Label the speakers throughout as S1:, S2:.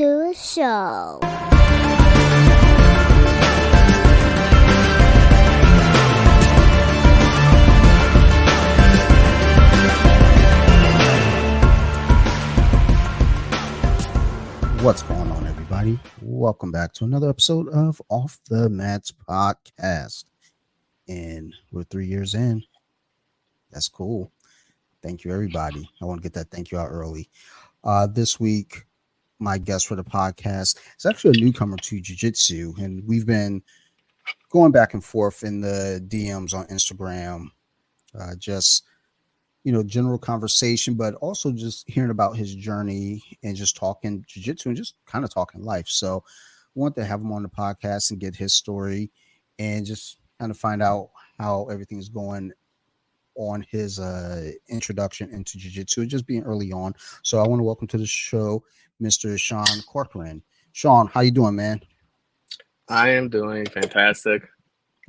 S1: to a show.
S2: What's going on, everybody? Welcome back to another episode of Off the Mats podcast. And we're 3 years in. That's cool. Thank you, everybody. I want to get that thank you out early. This week, my guest for the podcast is actually a newcomer to jiu-jitsu, and we've been going back and forth in the DMs on Instagram, just general conversation, but also just hearing about his journey and just talking jiu-jitsu and just kind of talking life. So I want to have him on the podcast and get his story and just kind of find out how everything's going on his introduction into jiu-jitsu, just being early on. So I want to welcome to the show Mr. Sean Corcoran. Sean, how you doing, man?
S3: I am doing fantastic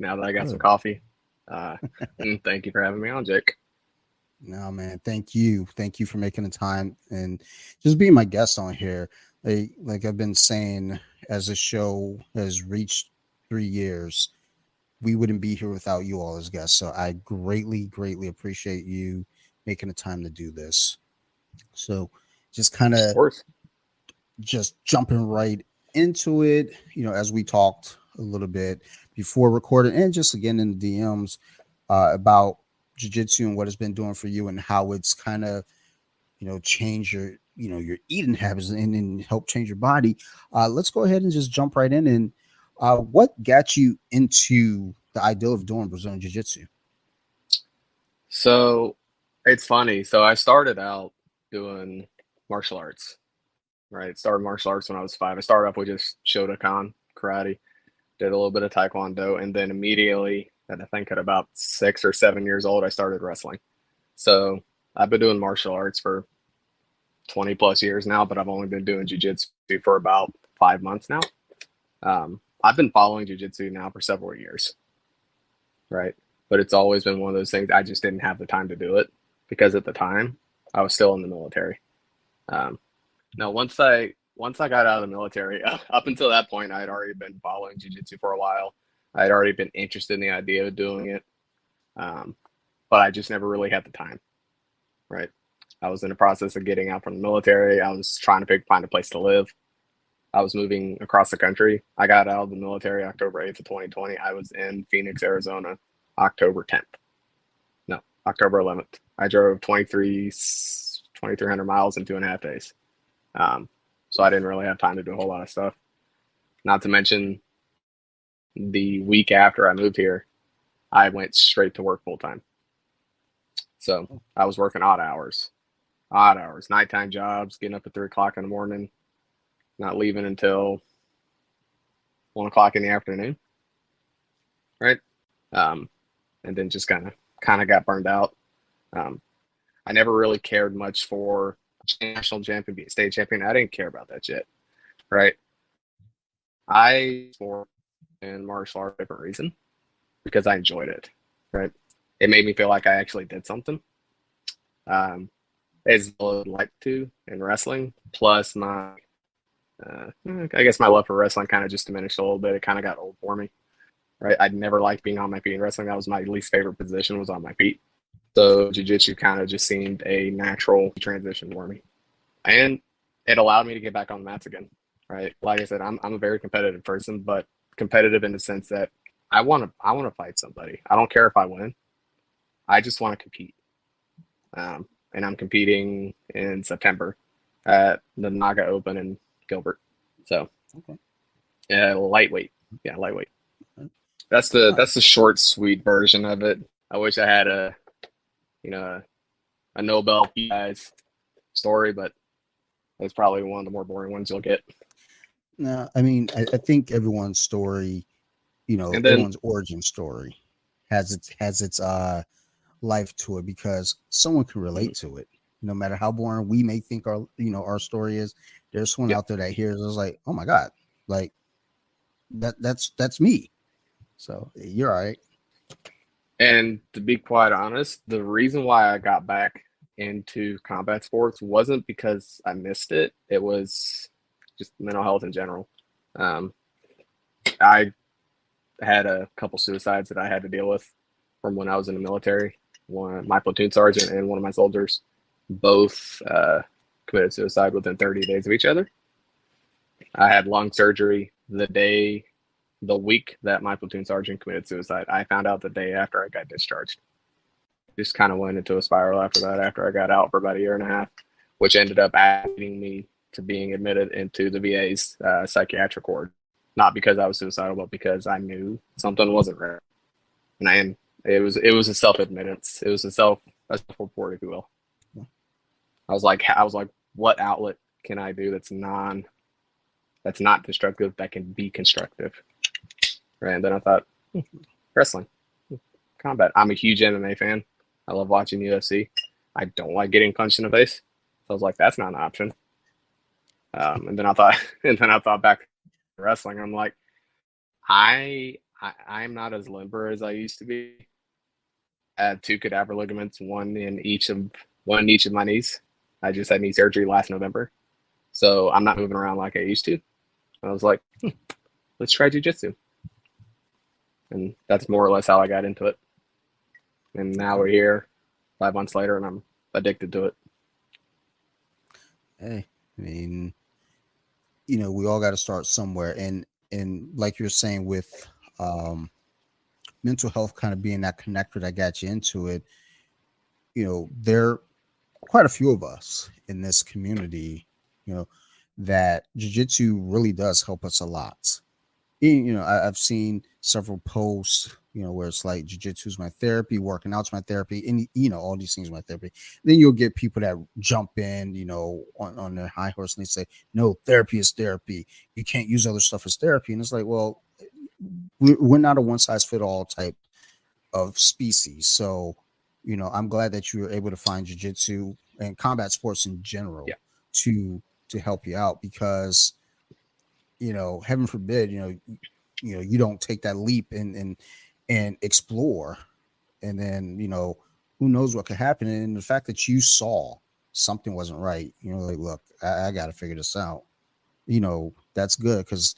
S3: now that I got some coffee. And thank you for having me on, Jake.
S2: No, man. Thank you. Thank you for making the time and just being my guest on here. Like I've been saying, as the show has reached 3 years, we wouldn't be here without you all as guests. So I greatly, greatly appreciate you making the time to do this. So just kind of just jumping right into it, as we talked a little bit before recording and just again in the DMs about jiu-jitsu and what it's been doing for you and how it's kind of change your your eating habits and help change your body. Let's go ahead and just jump right in. And what got you into the idea of doing Brazilian jiu-jitsu?
S3: So it's funny. So I started out doing martial arts, right? Started martial arts when I was 5. I started off with just Shotokan karate, did a little bit of Taekwondo, and then immediately I think at about 6 or 7 years old, I started wrestling. So I've been doing martial arts for 20 plus years now, but I've only been doing jiu-jitsu for about 5 months now. I've been following jiu-jitsu now for several years, right? But it's always been one of those things I just didn't have the time to do it because at the time I was still in the military. Now, once I got out of the military, up until that point, I had already been following jiu-jitsu for a while. I had already been interested in the idea of doing it, but I just never really had the time, right? I was in the process of getting out from the military. I was trying to find a place to live. I was moving across the country. I got out of the military October 8th of 2020. I was in Phoenix, Arizona, October 10th. No, October 11th. I drove 2,300 miles in 2.5 days. So I didn't really have time to do a whole lot of stuff. Not to mention, the week after I moved here, I went straight to work full time. So I was working odd hours, nighttime jobs, getting up at 3 o'clock in the morning, not leaving until 1 o'clock in the afternoon. Right. And then just kind of got burned out. I never really cared much for national champion, being state champion. I didn't care about that shit. Right. And martial art for a different reason, because I enjoyed it, right? It made me feel like I actually did something. As well as I'd like to in wrestling, plus my, I guess my love for wrestling kind of just diminished a little bit. It kind of got old for me, right? I'd never liked being on my feet in wrestling. That was my least favorite position, was on my feet. So jiu-jitsu kind of just seemed a natural transition for me. And it allowed me to get back on the mats again, right? Like I said, I'm a very competitive person, but competitive in the sense that I want to fight somebody. I don't care if I win. I just want to compete. And I'm competing in September at the Naga Open in Gilbert. So, lightweight. Yeah, lightweight. That's the short, sweet version of it. I wish I had a Nobel Peace story, but it's probably one of the more boring ones you'll get.
S2: No, I mean, I think everyone's story, everyone's origin story has its life to it, because someone can relate to it. No matter how boring we may think our story is, there's someone out there that hears us like, oh my God, like that's me. So you're all right.
S3: And to be quite honest, the reason why I got back into combat sports wasn't because I missed it. It was just mental health in general. I had a couple suicides that I had to deal with from when I was in the military. My platoon sergeant and one of my soldiers both committed suicide within 30 days of each other. I had lung surgery the week that my platoon sergeant committed suicide. I found out the day after I got discharged. Just kind of went into a spiral after that, after I got out for about a year and a half, which ended up adding me to being admitted into the VA's psychiatric ward. Not because I was suicidal, but because I knew something wasn't right. And it was a self-admittance. It was a self-report, if you will. I was like, what outlet can I do that's not destructive, that can be constructive? Right. And then I thought, wrestling, combat. I'm a huge MMA fan. I love watching UFC. I don't like getting punched in the face. So I was like, that's not an option. And then I thought back to wrestling. I'm like, I'm not as limber as I used to be. I had 2 cadaver ligaments, one in each of my knees. I just had knee surgery last November, so I'm not moving around like I used to. I was like, let's try jiu-jitsu. And that's more or less how I got into it. And now we're here 5 months later, and I'm addicted to it.
S2: Hey, I mean, we all got to start somewhere. And like you're saying with mental health kind of being that connector that got you into it, there are quite a few of us in this community, that jiu-jitsu really does help us a lot. I've seen several posts, where it's like jiu-jitsu is my therapy, working out's my therapy, and all these things are my therapy. Then you'll get people that jump in, on their high horse, and they say, no, therapy is therapy. You can't use other stuff as therapy. And it's like, well, we're not a one-size-fit-all type of species. So, I'm glad that you were able to find jiu-jitsu and combat sports in general to help you out, because heaven forbid, you don't take that leap and explore, and then who knows what could happen. And the fact that you saw something wasn't right, like, look, I got to figure this out, that's good, because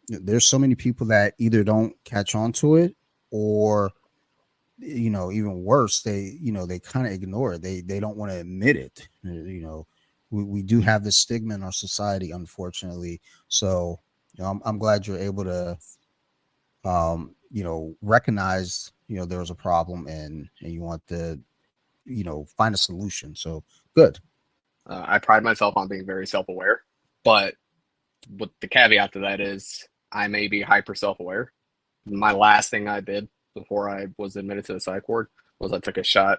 S2: there's so many people that either don't catch on to it, or even worse, they kind of ignore it. They don't want to admit it. We do have this stigma in our society, unfortunately. So, I'm glad you're able to, recognize, there was a problem, and you want to, find a solution. So good.
S3: I pride myself on being very self-aware, but what the caveat to that is I may be hyper self-aware. My last thing I did before I was admitted to the psych ward was I took a shot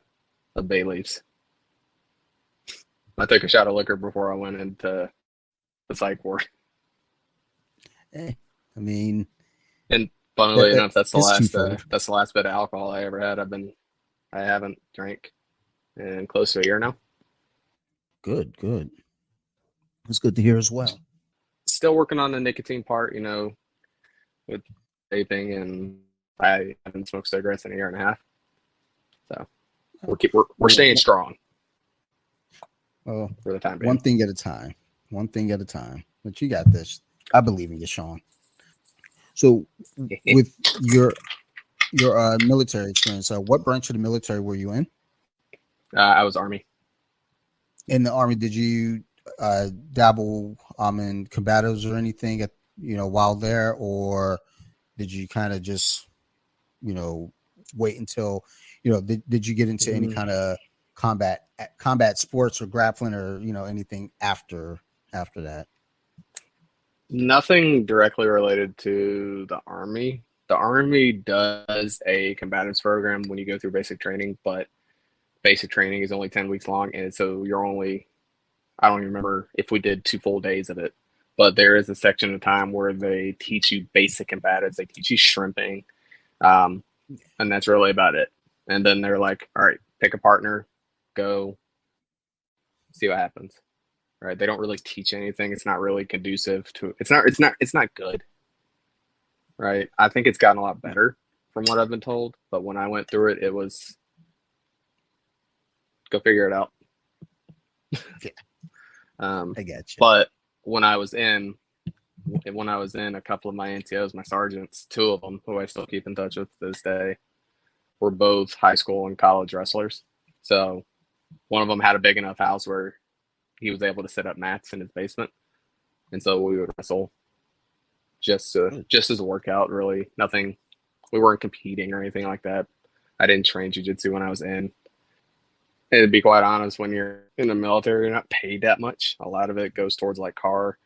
S3: of bay leaves. I took a shot of liquor before I went into the psych ward.
S2: Hey, I mean,
S3: and funnily enough, that's the last bit of alcohol I ever had. I haven't drank in close to a year now.
S2: Good. It's good to hear as well.
S3: Still working on the nicotine part, with vaping, and I haven't smoked cigarettes in a year and a half. So we're staying strong.
S2: Well,
S3: for the time being.
S2: One thing at a time. But you got this. I believe in you, Sean. So, with your military experience, what branch of the military were you in?
S3: I was Army.
S2: In the Army, did you dabble in combatives or anything while there, or did you kind of just wait until did you get into any kind of combat sports or grappling or anything after that?
S3: Nothing directly related to the Army. The Army does a combatives program when you go through basic training, but basic training is only 10 weeks long, and so I don't even remember if we did 2 full days of it, but there is a section of time where they teach you basic combatives. They teach you shrimping, and that's really about it. And then they're like, all right, pick a partner, go see what happens. Right? They don't really teach anything. It's not really conducive to. It's not good. Right? I think it's gotten a lot better from what I've been told, but when I went through it, it was go figure it out.
S2: Yeah. I get you.
S3: But when I was in a couple of my NTOs, my sergeants, two of them who I still keep in touch with to this day, were both high school and college wrestlers. So one of them had a big enough house where he was able to set up mats in his basement, and so we would wrestle just as a workout. Really, nothing. We weren't competing or anything like that. I didn't train jiu-jitsu when I was in. And to be quite honest, when you're in the military, you're not paid that much. A lot of it goes towards like car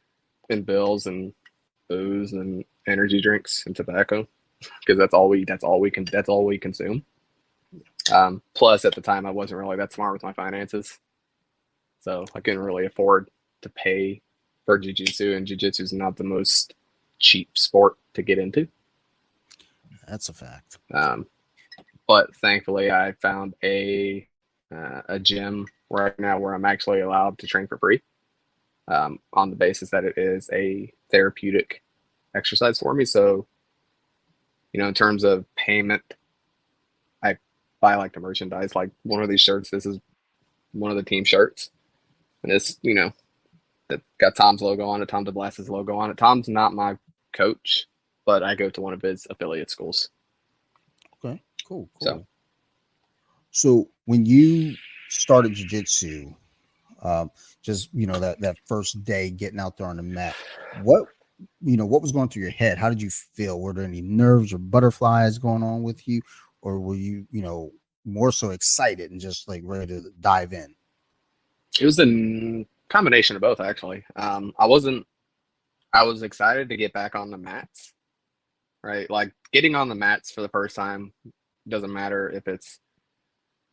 S3: and bills and booze and energy drinks and tobacco, because that's all we consume. Plus, at the time, I wasn't really that smart with my finances, so I couldn't really afford to pay for jiu-jitsu, and jiu-jitsu is not the most cheap sport to get into.
S2: That's a fact.
S3: But thankfully, I found a gym right now where I'm actually allowed to train for free, on the basis that it is a therapeutic exercise for me. So, in terms of payment, I buy like the merchandise, like one of these shirts. This is one of the team shirts, and it's that got Tom's logo on it, Tom DeBlass's logo on it. Tom's not my coach, but I go to one of his affiliate schools.
S2: Okay, cool. So when you started jiu-jitsu, just that first day getting out there on the mat, what was going through your head? How did you feel? Were there any nerves or butterflies going on with you, or were you more so excited and just like ready to dive in?
S3: It was a combination of both, actually. I was excited to get back on the mats, right? Like getting on the mats for the first time, doesn't matter if it's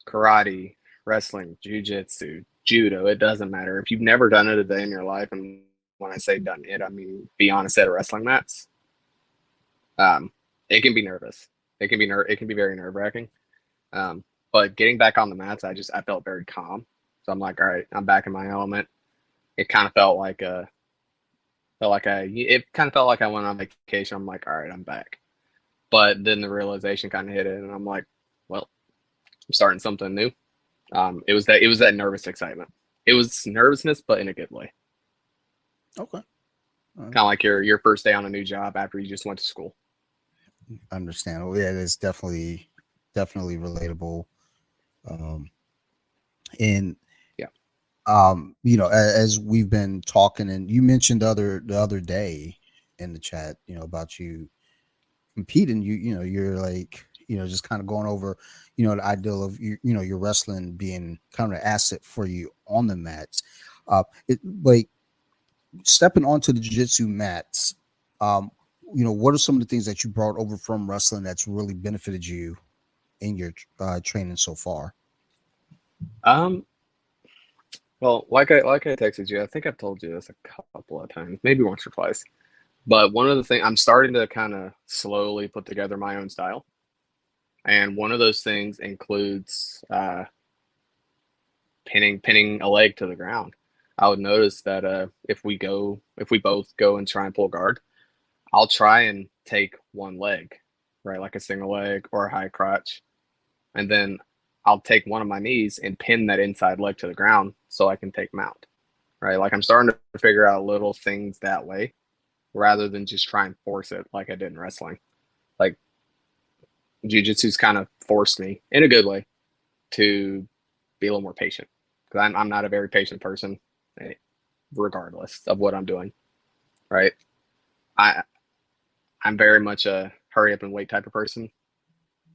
S3: karate, wrestling, jiu-jitsu, judo, it doesn't matter. If you've never done it a day in your life, and when I say done it, I mean be on a set of wrestling mats, it can be nervous. It can be very nerve-wracking. But getting back on the mats, I felt very calm. So I'm like, all right, I'm back in my element. It kind of felt like I went on vacation. I'm like, all right, I'm back. But then the realization kind of hit it, and I'm like, well, I'm starting something new. It was that nervous excitement. It was nervousness, but in a good way.
S2: Okay.
S3: Kind of like your first day on a new job after you just went to school.
S2: Understandable. Yeah, it's definitely relatable. And
S3: yeah,
S2: as we've been talking, and you mentioned the other day in the chat, about you competing, you're like, just kind of going over, the ideal of your wrestling being kind of an asset for you on the mats. Like stepping onto the jiu-jitsu mats, what are some of the things that you brought over from wrestling that's really benefited you in your training so far?
S3: Well, like I texted you, I think I've told you this a couple of times, maybe once or twice. But one of the things, I'm starting to kind of slowly put together my own style. And one of those things includes pinning a leg to the ground. I would notice that if we both go and try and pull guard, I'll try and take one leg, right, like a single leg or a high crotch, and then I'll take one of my knees and pin that inside leg to the ground so I can take mount, right? Like I'm starting to figure out little things that way rather than just try and force it like I did in wrestling. Like jiu-jitsu's kind of forced me in a good way to be a little more patient, because I'm not a very patient person, regardless of what I'm doing, right? I'm very much a hurry up and wait type of person,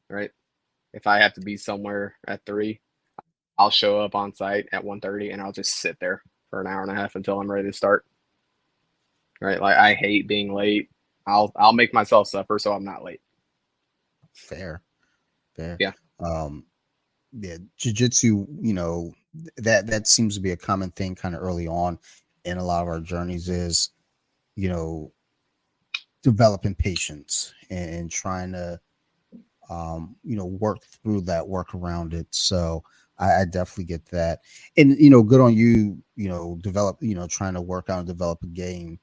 S3: right? If I have to be somewhere at 3, I'll show up on site at 1:30 and I'll just sit there for an hour and a half until I'm ready to start. Right? Like I hate being late. I'll make myself suffer so I'm not late.
S2: Fair.
S3: Yeah.
S2: Yeah, jiu-jitsu, that seems to be a common thing kind of early on in a lot of our journeys is, developing patience and trying to work through that, work around it. So I definitely get that. And good on you, develop, trying to work out and develop a game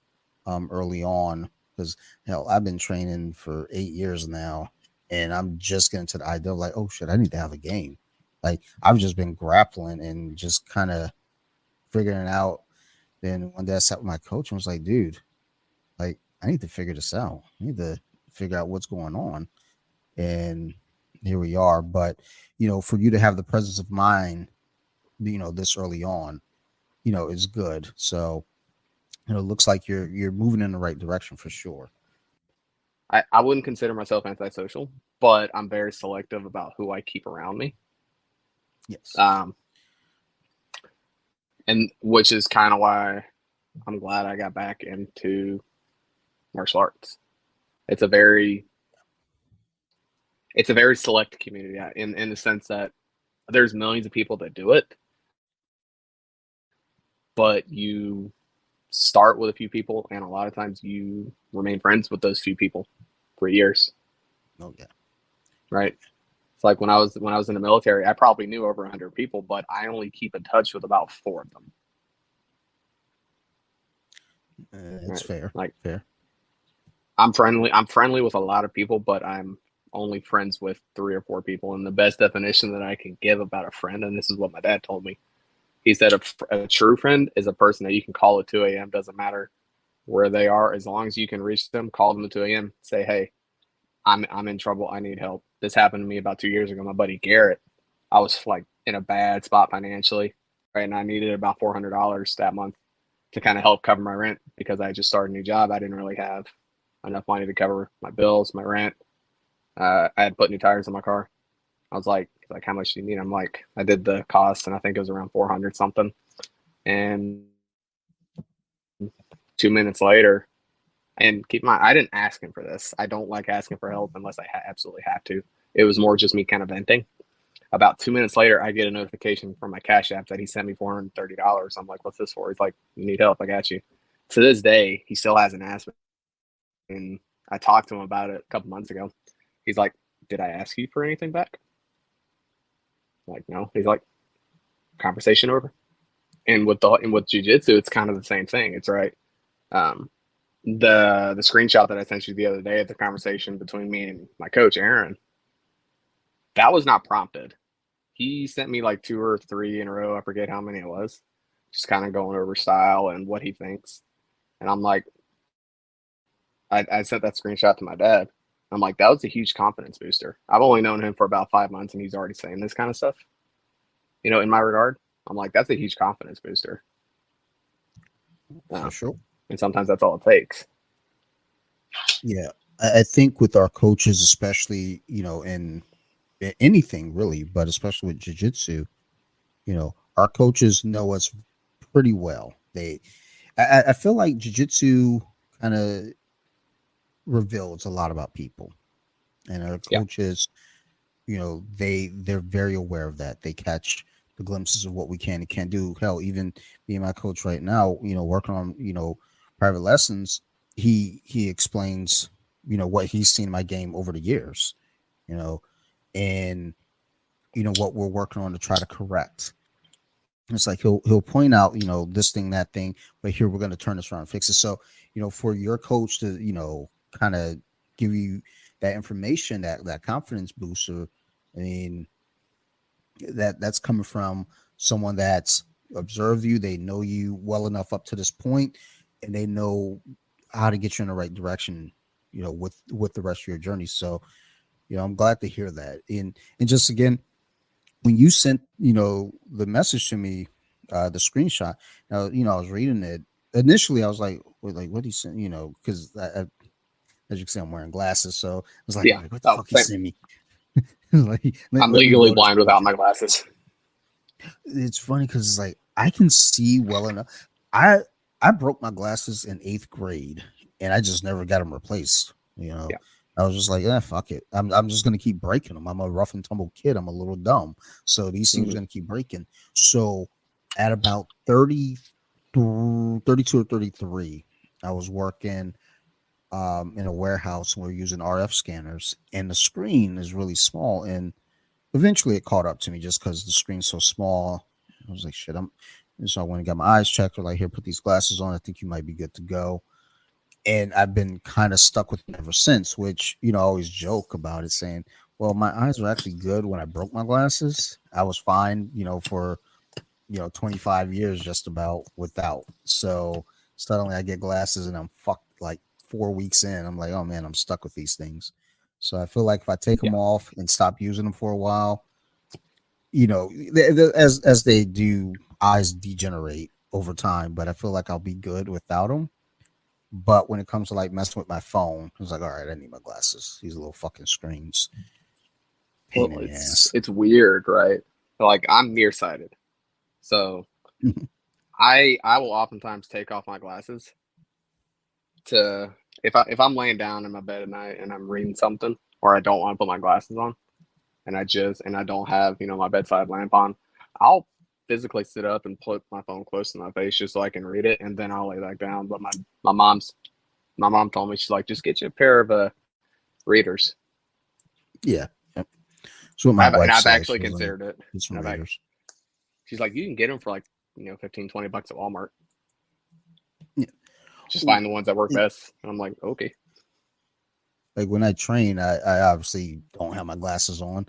S2: early on, because hell, I've been training for 8 years now, and I'm just getting to the idea of like, oh shit, I need to have a game. Like I've just been grappling and just kind of figuring out then one day I sat with my coach and was like, dude, like, I need to figure this out. I need to figure out what's going on. And here we are. But, for you to have the presence of mind, this early on, is good. So, it looks like you're moving in the right direction for sure.
S3: I wouldn't consider myself antisocial, but I'm very selective about who I keep around me.
S2: Yes.
S3: And which is kind of why I'm glad I got back into martial arts. It's a very select community in the sense that there's millions of people that do it, but you start with a few people, and a lot of times you remain friends with those few people for years.
S2: Oh yeah.
S3: Right. It's like when I was in the military, I probably knew over 100 people, but I only keep in touch with about 4 of them.
S2: It's fair.
S3: Like,
S2: fair.
S3: I'm friendly with a lot of people, but I'm only friends with 3 or 4 people. And the best definition that I can give about a friend, and this is what my dad told me, he said a true friend is a person that you can call at 2 a.m. Doesn't matter where they are, as long as you can reach them. Call them at 2 a.m. Say, hey, I'm in trouble. I need help. This happened to me about 2 years ago. My buddy Garrett, I was like in a bad spot financially, right? And I needed about $400 that month to kind of help cover my rent because I just started a new job. I didn't really have enough money to cover my bills, my rent. I had put new tires in my car. I was like, how much do you need? I'm like, I did the cost, and I think it was around 400 something. And 2 minutes later, and keep in mind, I didn't ask him for this. I don't like asking for help unless I absolutely have to. It was more just me kind of venting. About 2 minutes later, I get a notification from my Cash App that he sent me $430. I'm like, what's this for? He's like, you need help. I got you. To this day, he still hasn't asked me. And I talked to him about it a couple months ago. He's like, did I ask you for anything back? I'm like, no. He's like, conversation over. And with jiu-jitsu, it's kind of the same thing. It's right. The screenshot that I sent you the other day of the conversation between me and my coach, Aaron, that was not prompted. He sent me like 2 or 3 in a row. I forget how many it was. Just kind of going over style and what he thinks. And I'm like, I sent that screenshot to my dad. I'm like, that was a huge confidence booster. I've only known him for about 5 months, and he's already saying this kind of stuff. In my regard, I'm like, that's a huge confidence booster.
S2: For sure.
S3: And sometimes that's all it takes.
S2: Yeah. I think with our coaches, especially, in anything really, but especially with jiu-jitsu, our coaches know us pretty well. I feel like jiu-jitsu kind of reveals a lot about people, and our coaches, they're very aware of that. They catch the glimpses of what we can and can't do. Hell, even me and my coach right now, working on, private lessons, he explains, what he's seen in my game over the years, and what we're working on to try to correct. It's like he'll point out, this thing, that thing, but here we're going to turn this around and fix it. So, for your coach to, kind of give you that information, that confidence booster, I mean, that's coming from someone that's observed you. They know you well enough up to this point, and they know how to get you in the right direction, with the rest of your journey. So, I'm glad to hear that. And just again, when you sent, the message to me, the screenshot, now, I was reading it. Initially, I was like, what he sent, because as you can see, I'm wearing glasses. So I was like, what the fuck he sent me?
S3: I'm legally blind without my glasses.
S2: It's funny because it's like, I can see well enough. I broke my glasses in 8th grade, and I just never got them replaced. I was just like, fuck it. I'm just gonna keep breaking them. I'm a rough and tumble kid. I'm a little dumb, so these things are gonna keep breaking. So at about 32 or 33, I was working in a warehouse, and we're using RF scanners, and the screen is really small. And eventually, it caught up to me just because the screen's so small. I was like, shit. So I went and got my eyes checked. They're like, here, put these glasses on. I think you might be good to go. And I've been kind of stuck with it ever since, which, I always joke about it, saying, well, my eyes were actually good when I broke my glasses. I was fine, for 25 years just about without. So suddenly I get glasses and I'm fucked like 4 weeks in. I'm like, oh man, I'm stuck with these things. So I feel like if I take
S3: Yeah.
S2: them off and stop using them for a while, as they do, eyes degenerate over time. But I feel like I'll be good without them. But when it comes to like messing with my phone, it's like, all right, I need my glasses. These little fucking screens, pain
S3: Well,
S2: in the
S3: it's
S2: ass.
S3: it's weird, right? Like I'm nearsighted, so I will oftentimes take off my glasses to if I'm laying down in my bed at night and I'm reading something or I don't want to put my glasses on and I don't have my bedside lamp on, I'll physically sit up and put my phone close to my face just so I can read it, and then I'll lay back down. But my mom's my mom told me, she's like, just get you a pair of readers.
S2: Yeah. Yep. So what my
S3: And
S2: wife
S3: I've
S2: says,
S3: actually
S2: she was like,
S3: considered it.
S2: get some
S3: And
S2: readers.
S3: she's like, you can get them for like 15-20 bucks at Walmart.
S2: Yeah.
S3: Just
S2: Well,
S3: find the ones that work
S2: it,
S3: best. And I'm like, okay.
S2: like when I train, I obviously don't have my glasses on.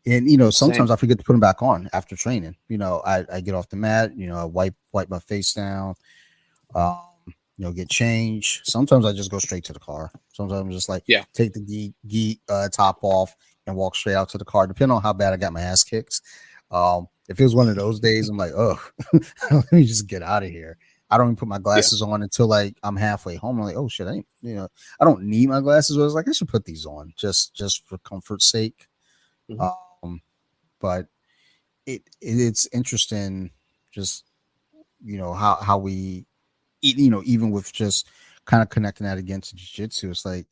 S2: And
S3: Same.
S2: sometimes I forget to put them back on after training. I get off the mat, I wipe my face down, um, get changed. Sometimes I just go straight to the car. Sometimes I'm just like
S3: Yeah.
S2: take the top off and walk straight out to the car, depending on how bad I got my ass kicked. If it was one of those days, I'm like, oh, let me just get out of here. I don't even put my
S3: Yeah.
S2: glasses on until like I'm halfway home. I'm like, oh shit, I don't need my glasses. I was like, I should put these on just for comfort's sake.
S3: Mm-hmm.
S2: Um, but it's interesting, just how we, even with just kind of connecting that against jiu-jitsu. It's like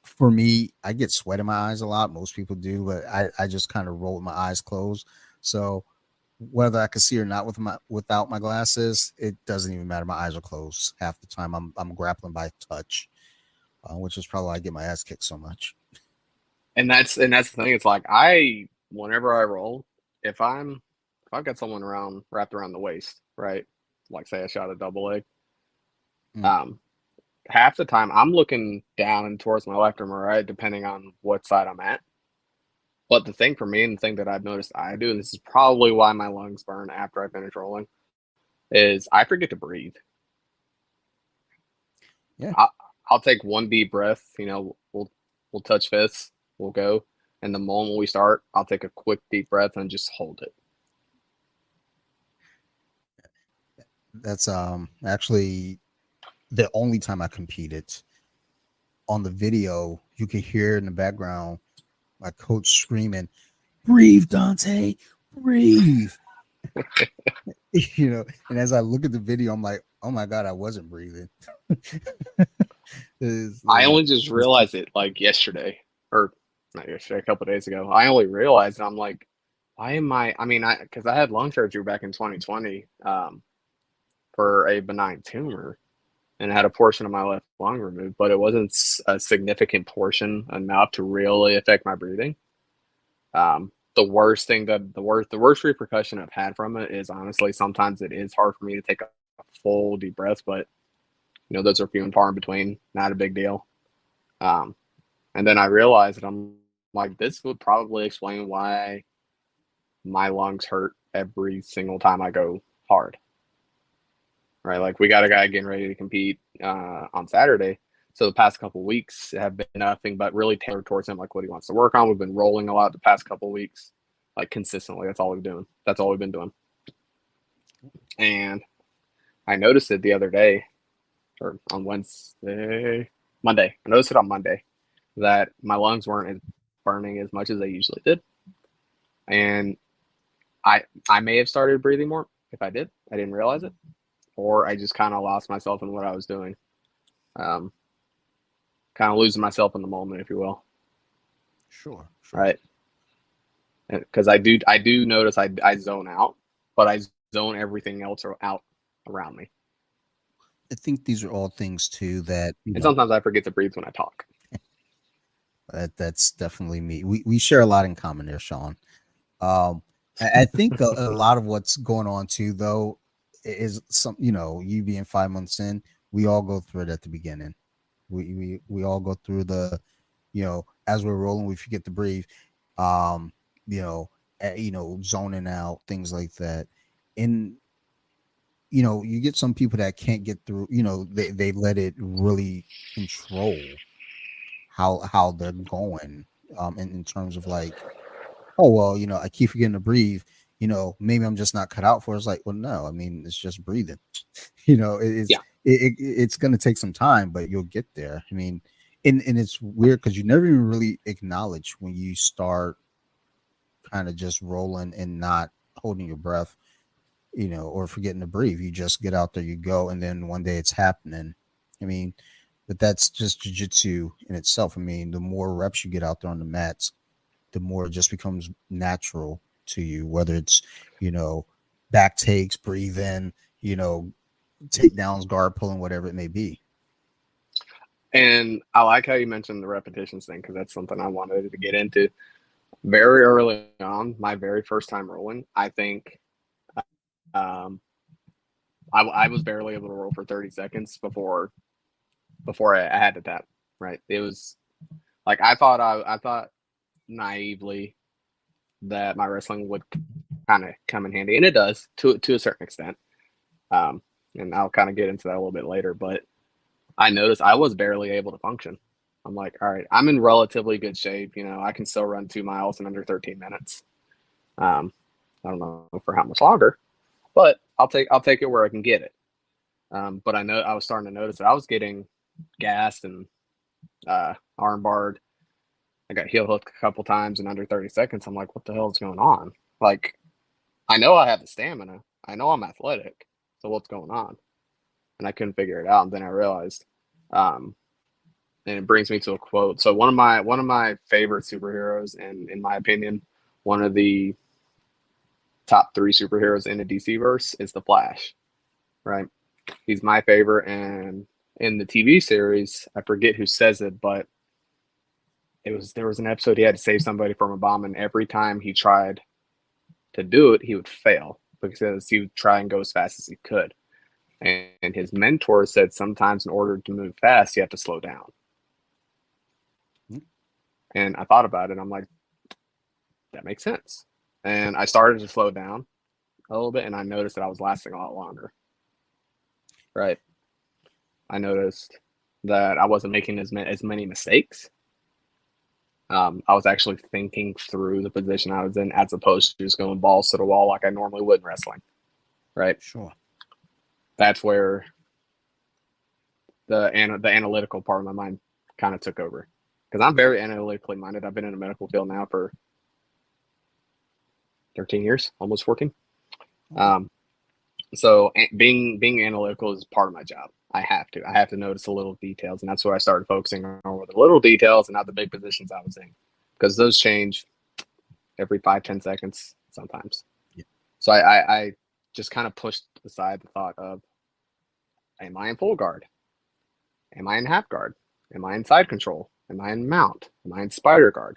S2: for me, I get sweat in my eyes a lot. Most people do, but I just kind of roll with my eyes closed. So whether I can see or not without my glasses, it doesn't even matter. My eyes are closed half the time. I'm grappling by touch, which is probably why I get my ass kicked so much.
S3: And that's the thing. It's like I whenever I roll, if I've got someone wrapped around the waist, right? Like say I shot a double leg,
S2: Mm.
S3: um, half the time I'm looking down and towards my left or my right, depending on what side I'm at. But the thing for me and the thing that I've noticed I do, and this is probably why my lungs burn after I finish rolling, is I forget to breathe.
S2: Yeah,
S3: I, I'll take one deep breath. We'll touch fists. We'll go, and the moment we start, I'll take a quick deep breath and just hold it.
S2: that's actually the only time I competed. On the video, you could hear in the background my coach screaming, "Breathe, Dante, breathe." And as I look at the video, I'm like, oh my god, I wasn't breathing. it's,
S3: I
S2: uh,
S3: only just
S2: it's,
S3: realized it like yesterday, or not yesterday, a couple of days ago. I only realized, and I'm like, why am I? I mean, because I had lung surgery back in 2020 for a benign tumor, and I had a portion of my left lung removed, but it wasn't a significant portion enough to really affect my breathing. The worst repercussion I've had from it is honestly sometimes it is hard for me to take a full deep breath, but those are few and far in between. Not a big deal. Um, and then I realized that I'm like, this would probably explain why my lungs hurt every single time I go hard. Right, like we got a guy getting ready to compete on Saturday. So the past couple weeks have been nothing but really tailored towards him, like what he wants to work on. We've been rolling a lot the past couple weeks, like consistently. That's all we've doing. That's all we've been doing. And I noticed it the other day, or on Wednesday, Monday. I noticed it on Monday that my lungs weren't as burning as much as they usually did, and I may have started breathing more. If I did, I didn't realize it, or I just kind of lost myself in what I was doing. Um, Kind of losing myself in the moment, if you will.
S2: sure, sure.
S3: Right? Because I do notice I zone out, but I zone everything else out around me,
S2: I think these are all things too that
S3: and sometimes I forget to breathe when I talk.
S2: that's definitely me. We share a lot in common there, Sean. I think a lot of what's going on too, though, is some you being 5 months in, we all go through it at the beginning. We all go through the as we're rolling, we forget to breathe, um, you know, zoning out things like that. And you get some people that can't get through. They let it really control how they're going. In terms of like, oh well, I keep forgetting to breathe. Maybe I'm just not cut out for it. It's like, well, no, I mean, it's just breathing. It's
S3: Yeah.
S2: it's going to take some time, but you'll get there. I mean, and it's weird because you never even really acknowledge when you start kind of just rolling and not holding your breath, or forgetting to breathe. You just get out there, you go, and then one day it's happening. I mean, but that's just jujitsu in itself. I mean, the more reps you get out there on the mats, the more it just becomes natural to you, whether it's, you know, back takes, breathe in, takedowns, guard pulling, whatever it may be.
S3: And I like how you mentioned the repetitions thing because that's something I wanted to get into. Very early on, my very first time rolling, I think um, I was barely able to roll for 30 seconds before I had to tap. Right, it was like I thought naively that my wrestling would kind of come in handy, and it does to a certain extent. Um, and I'll kind of get into that a little bit later, but I noticed I was barely able to function. I'm like, all right, I'm in relatively good shape. I can still run 2 miles in under 13 minutes. Um, I don't know for how much longer, but I'll take it where I can get it. But I know I was starting to notice that I was getting gassed and arm barred. I got heel hooked a couple times in under 30 seconds. I'm like, what the hell is going on? Like, I know I have the stamina. I know I'm athletic. So what's going on? And I couldn't figure it out. And then I realized, um, and it brings me to a quote. So one of my favorite superheroes, and in my opinion, one of the top three superheroes in the DC verse is the Flash. Right? He's my favorite, and in the TV series, I forget who says it, but there was an episode he had to save somebody from a bomb, and every time he tried to do it, he would fail because he would try and go as fast as he could. And his mentor said sometimes in order to move fast, you have to slow down. And I thought about it. And I'm like, that makes sense. And I started to slow down a little bit, and I noticed that I was lasting a lot longer. Right. I noticed that I wasn't making as many mistakes. I was actually thinking through the position I was in as opposed to just going balls to the wall like I normally would in wrestling. Right.
S2: Sure.
S3: That's where the analytical part of my mind kind of took over because I'm very analytically minded. I've been in the medical field now for 13 years, almost 14. Um, so being analytical is part of my job. I have to notice the little details, and that's what I started focusing on, with the little details and not the big positions I was in, because those change every 5-10 seconds sometimes.
S2: Yeah.
S3: So I just kind of pushed aside the thought of, am I in full guard? Am I in half guard? Am I in side control? Am I in mount? Am I in spider guard?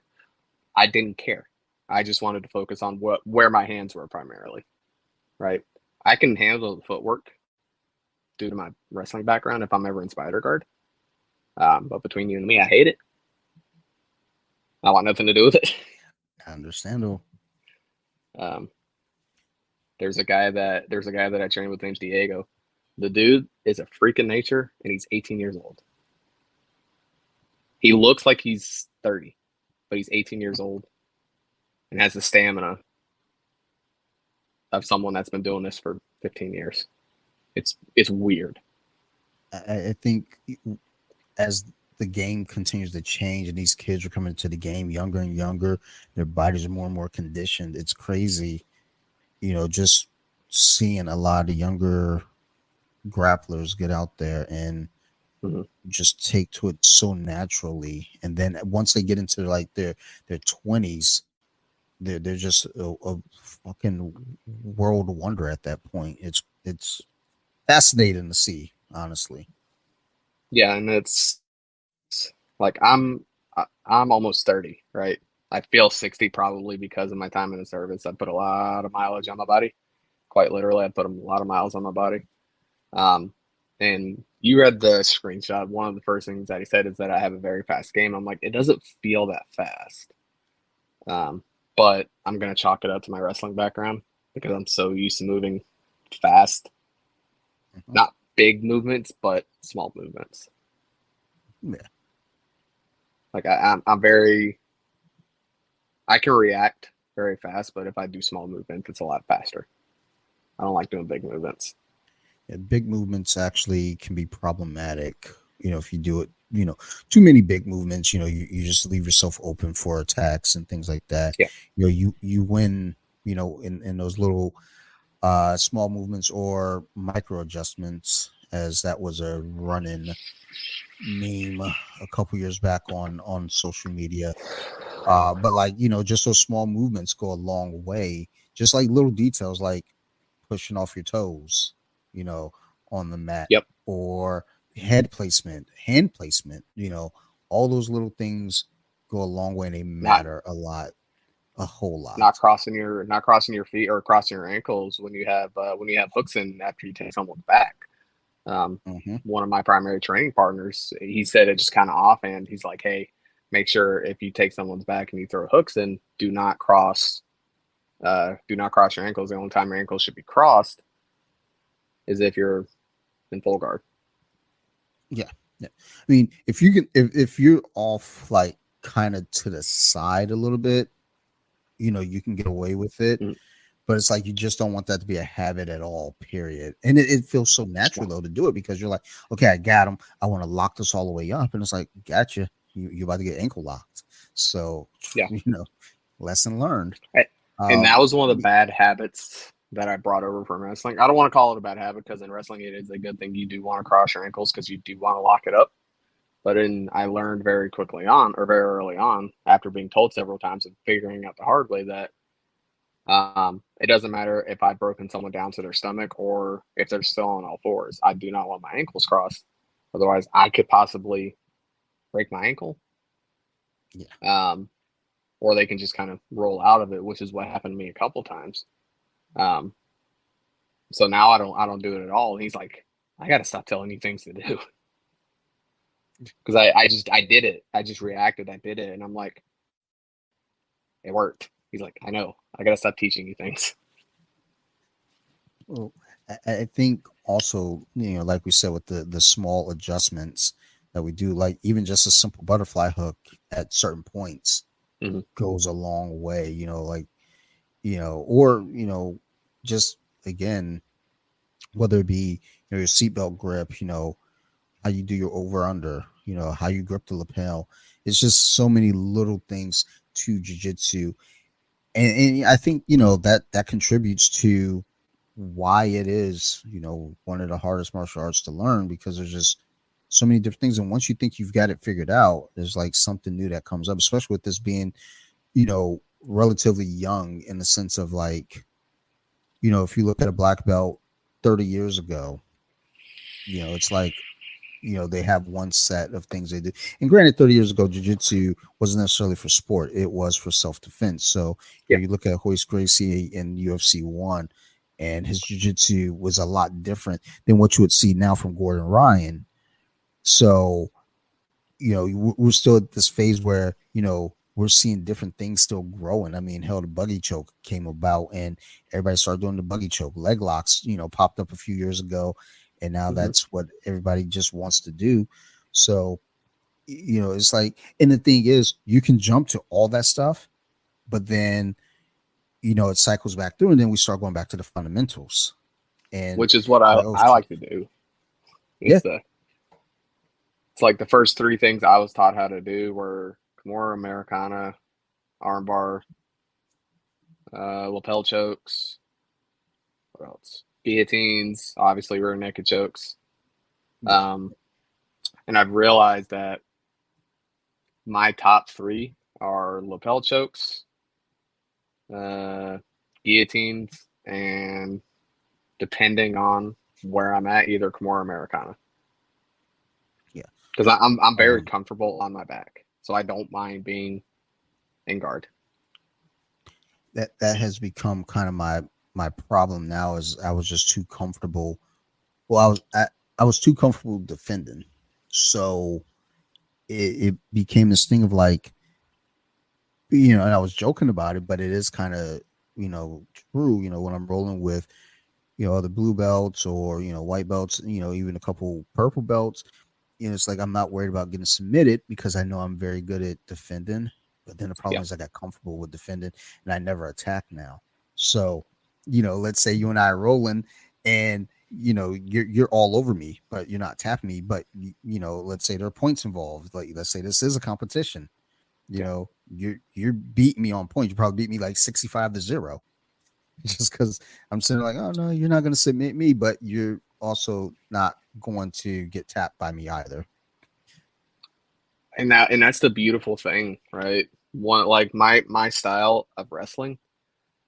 S3: I didn't care. I just wanted to focus on where my hands were primarily. Right. I can handle the footwork due to my wrestling background if I'm ever in spider guard. But between you and me, I hate it. I want nothing to do with it.
S2: Understandable.
S3: Um, there's a guy that I train with named Diego. The dude is a freak of nature, and he's 18 years old. He looks like he's 30, but he's 18 years old and has the stamina of someone that's been doing this for 15 years. It's weird.
S2: I think as the game continues to change and these kids are coming into the game younger and younger, their bodies are more and more conditioned. It's crazy, just seeing a lot of younger grapplers get out there and
S3: Mm-hmm.
S2: just take to it so naturally. And then once they get into like their 20s, they're just a fucking world wonder at that point. It's fascinating to see, honestly.
S3: Yeah, and it's like I'm almost 30, right? I feel 60 probably because of my time in the service. I put a lot of mileage on my body. Quite literally, I put a lot of miles on my body. Um, and you read the screenshot. One of the first things that he said is that I have a very fast game. I'm like, it doesn't feel that fast. But I'm gonna chalk it up to my wrestling background. because I'm so used to moving fast.
S2: Mhm.
S3: Not big movements, but small movements.
S2: Yeah.
S3: Like I'm very, I can react very fast, but if I do small movements, it's a lot faster. I don't like doing big movements.
S2: Yeah, big movements actually can be problematic. If you do it, too many big movements, you just leave yourself open for attacks and things like that.
S3: Yeah.
S2: You win, in those little small movements or micro adjustments, as that was a run-in meme a couple years back on social media. But like, just those small movements go a long way. Just like little details like pushing off your toes, you know, on the mat,
S3: Yep.
S2: or head placement, hand placement, all those little things go a long way and they
S3: Not
S2: matter a lot, a whole lot.
S3: not crossing your feet or crossing your ankles when you have hooks in after you take someone's back. Um,
S2: Hmm.
S3: One of my primary training partners, he said it just kind of offhand. He's like, "Hey, make sure if you take someone's back and you throw hooks in, do not cross your ankles. The only time your ankles should be crossed is if you're in full guard."
S2: Yeah. Yeah. I mean, if you can, if you're off like kind of to the side a little bit, you can get away with it.
S3: Mm,
S2: But it's like you just don't want that to be a habit at all, period. And it feels so
S3: just
S2: natural
S3: one.
S2: though to do it because you're like, okay, I got him. I want to lock this all the way up. And it's like, gotcha. You're about to get ankle locked. So,
S3: Yeah.
S2: lesson learned.
S3: And
S2: Um,
S3: that was one of the bad habits that I brought over from wrestling. I don't want to call it a bad habit because in wrestling it is a good thing. You do want to cross your ankles because you do want to lock it up. But I learned very quickly on, or very early on, after being told several times and figuring out the hard way that it doesn't matter if I've broken someone down to their stomach or if they're still on all fours. I do not want my ankles crossed. Otherwise, I could possibly break my ankle,
S2: yeah.
S3: um, or they can just kind of roll out of it, which is what happened to me a couple times. Um, so now I don't do it at all. And he's like, I got to stop telling you things to do because I did it. I just reacted. I did it, and I'm like, it worked. He's like, I know. I got to stop teaching you things.
S2: Well, I think also, like we said, with the small adjustments that we do, like even just a simple butterfly hook at certain points
S3: Mm-hmm.
S2: goes a long way, like, or, just again, whether it be, your seatbelt grip, how you do your over under, how you grip the lapel. It's just so many little things to jiu-jitsu. And I think, that contributes to why it is, one of the hardest martial arts to learn, because there's just so many different things. And once you think you've got it figured out, there's like something new that comes up, especially with this being, relatively young, in the sense of like, if you look at a black belt 30 years ago, it's like, they have one set of things they do. And granted, 30 years ago, jiu-jitsu wasn't necessarily for sport. It was for self-defense. So,
S3: Yeah.
S2: you look at Royce Gracie in UFC 1, and his jiu-jitsu was a lot different than what you would see now from Gordon Ryan. So, we're still at this phase where, we're seeing different things still growing. I mean, hell, the buggy choke came about and everybody started doing the buggy choke. Leg locks, popped up a few years ago, and now
S3: Mm-hmm.
S2: that's what everybody just wants to do. So, it's like, and the thing is, you can jump to all that stuff, but then, it cycles back through, and then we start going back to the fundamentals. And
S3: Which is what
S2: I always,
S3: I like to do.
S2: yeah,
S3: It's the it's like the first three things I was taught how to do were Kimura Americana, armbar, lapel chokes. What else? Guillotines, obviously rear naked chokes.
S2: yeah,
S3: Um, and I've realized that my top three are lapel chokes, uh, guillotines, and depending on where I'm at, either Kimura Americana.
S2: yeah.
S3: Because I'm very
S2: Um,
S3: comfortable on my back, so I don't mind being in guard.
S2: that has become kind of my problem now, is I was just too comfortable. Well, I was too comfortable defending, so it became this thing of like, and I was joking about it, but it is kind of true, when I'm rolling with, other blue belts or, white belts, even a couple purple belts, it's like I'm not worried about getting submitted because I know I'm very good at defending. But then the problem
S3: Yeah.
S2: is I got comfortable with defending and I never attack now. So, let's say you and I are rolling and you're all over me, but you're not tapping me. But let's say there are points involved. Like let's say this is a competition.
S3: Yeah.
S2: You're beating me on points. You probably beat me like 65-0. Just because I'm sitting like, oh no, you're not going to submit me, but you're also not going to get tapped by me either.
S3: And that's the beautiful thing, right? One, like my style of wrestling,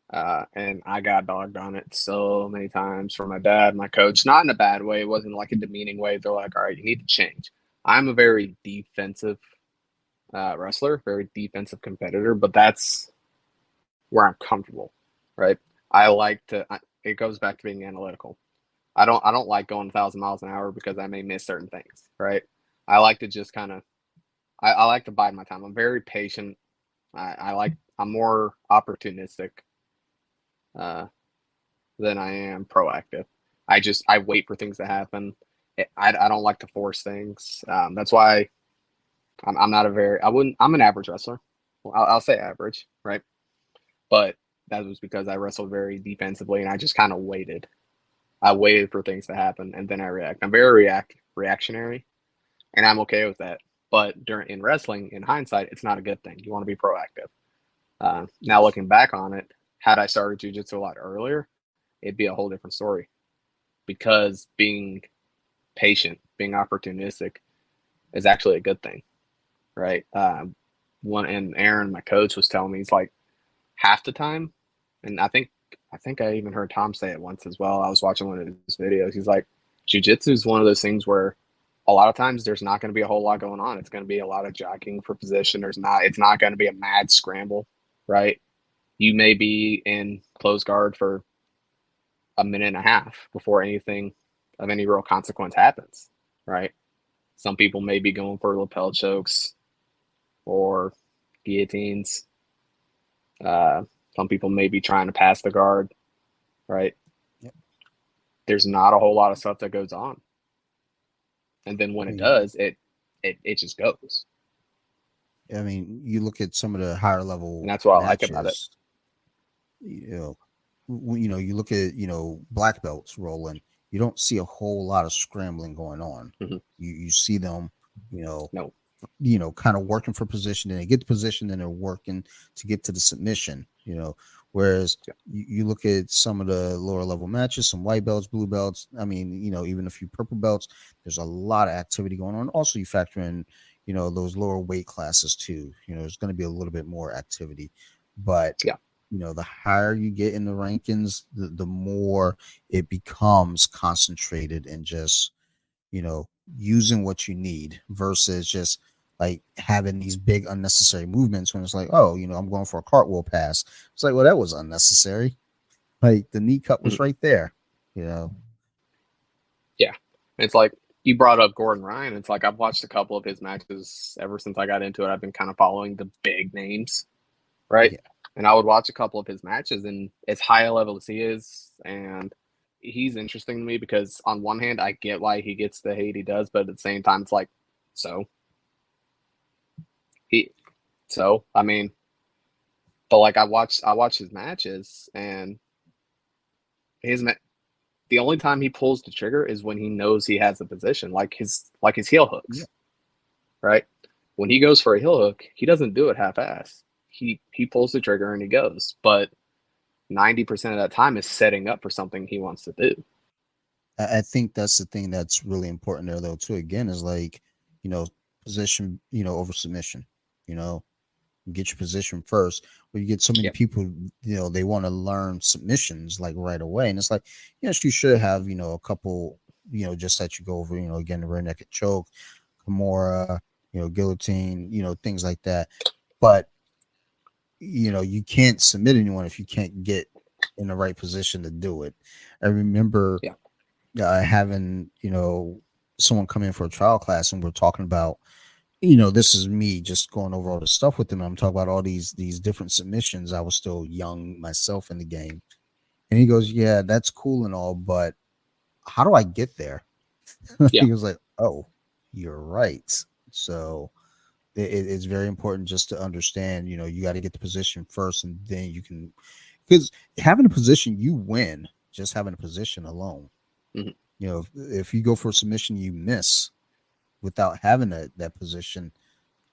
S3: and I got dogged on it so many times from my dad, my coach, not in a bad way. It wasn't like a demeaning way. They're like, all right, you need to change. I'm a very defensive wrestler, very defensive competitor, but that's where I'm comfortable, right? I like to. It goes back to being analytical. I don't like going 1,000 miles an hour because I may miss certain things, right? I like to just kind of I like to bide my time. I'm very patient. I'm more opportunistic uh, than I am proactive. I wait for things to happen. I don't like to force things. That's why I'm not a very I wouldn't I'm an average wrestler. Well, I'll say average, right? But that was because I wrestled very defensively and I just kind of waited. I waited for things to happen and then I react. I'm very reactionary, and I'm okay with that. But in wrestling, in hindsight, it's not a good thing. You want to be proactive. Now
S2: Yes.
S3: looking back on it, had I started jujitsu a lot earlier, it'd be a whole different story. Because being patient, being opportunistic, is actually a good thing, right? One and Aaron, my coach, was telling me he's like half the time, and I think I even heard Tom say it once as well. I was watching one of his videos. He's like, jujitsu is one of those things where a lot of times there's not going to be a whole lot going on. It's going to be a lot of jockeying for position. It's not going to be a mad scramble, right? You may be in close guard for a minute and a half before anything of any real consequence happens, right? Some people may be going for lapel chokes or guillotines. Uh, some people may be trying to pass the guard, right?
S2: Yep.
S3: There's not a whole lot of stuff that goes on, and then when
S2: I
S3: it
S2: mean,
S3: does, it just goes,
S2: you look at some of the higher
S3: and
S2: level
S3: that's what I like about it.
S2: matches. You look at black belts rolling. You don't see a whole lot of scrambling going on.
S3: Mm-hmm.
S2: You see them, you know,
S3: No,
S2: kind of working for position, and they get the position, and they're working to get to the submission. Whereas
S3: yeah,
S2: you look at some of the lower level matches, some white belts, blue belts. I mean, even a few purple belts. There's a lot of activity going on. Also, you factor in, those lower weight classes too. There's going to be a little bit more activity, but
S3: yeah,
S2: the higher you get in the rankings, the more it becomes concentrated and just using what you need versus just like having these big unnecessary movements when it's like, oh, I'm going for a cartwheel pass. It's like, well, that was unnecessary. Like the knee cut was
S3: mm-hmm.
S2: right there. You know,
S3: Yeah. It's like you brought up Gordon Ryan. It's like I've watched a couple of his matches ever since I got into it. I've been kind of following the big names, right?
S2: yeah,
S3: And I would watch a couple of his matches, and as high a level as he is, and he's interesting to me because on one hand, I get why he gets the hate he does, but at the same time, it's like, so he, I mean, but like I watch his matches, and his the only time he pulls the trigger is when he knows he has the position, like his heel
S2: yeah.
S3: hooks, right? When he goes for a heel hook, he doesn't do it half-ass. He pulls the trigger and he goes, but 90% of that time is setting up for something he wants to do.
S2: I think that's the thing that's really important there, though. Too, again, is like, you know, position, over submission. You know, get your position first. Where you get so many
S3: Yeah,
S2: people, they want to learn submissions like right away, and it's like, yes, you should have, a couple, just that you go over, again, the rear naked choke, Kimura, guillotine, things like that. But you can't submit anyone if you can't get in the right position to do it. I remember
S3: yeah,
S2: having someone come in for a trial class, and we're talking about this is me just going over all the stuff with him. I'm talking about all these different submissions. I was still young myself in the game. And he goes, "Yeah, that's cool and all, but how do I get there?"
S3: Yeah,
S2: He was like, "Oh, you're right." So it's very important just to understand, you got to get the position first and then you can, because having a position, you win just having a position alone.
S3: hmm
S2: If you go for a submission, you miss without having that position,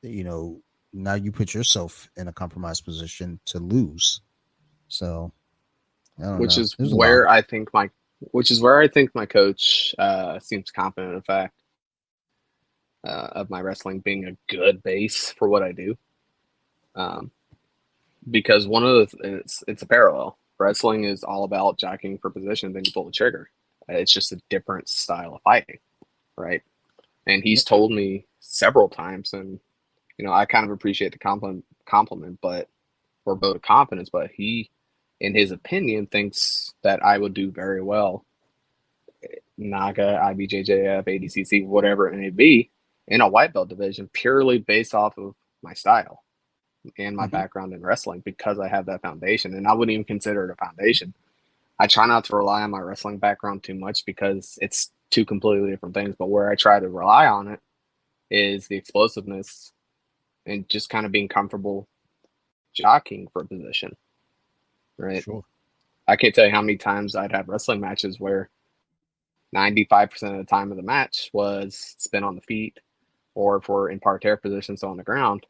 S2: you know, now you put yourself in a compromised position to lose. So I don't
S3: which
S2: know.
S3: is
S2: There's a lot.
S3: where I think my which is where I think my coach seems confident in the fact of my wrestling being a good base for what I do. Um, because one of it's a parallel. Wrestling is all about jockeying for position, then you pull the trigger. It's just a different style of fighting, right? And he's
S2: Yep.
S3: told me several times, and I kind of appreciate the compliment, but or vote of confidence. But he, in his opinion, thinks that I would do very well NAGA, IBJJF, ADCC, whatever it may be, in a white belt division, purely based off of my style and my
S2: Hmm.
S3: background in wrestling because I have that foundation. And I wouldn't even consider it a foundation. I try not to rely on my wrestling background too much because it's two completely different things. But where I try to rely on it is the explosiveness and just kind of being comfortable jockeying for a position, right?
S2: Sure.
S3: I can't tell you how many times I'd have wrestling matches where 95% of the time of the match was spin on the feet, or if we're in parterre position, so on the ground,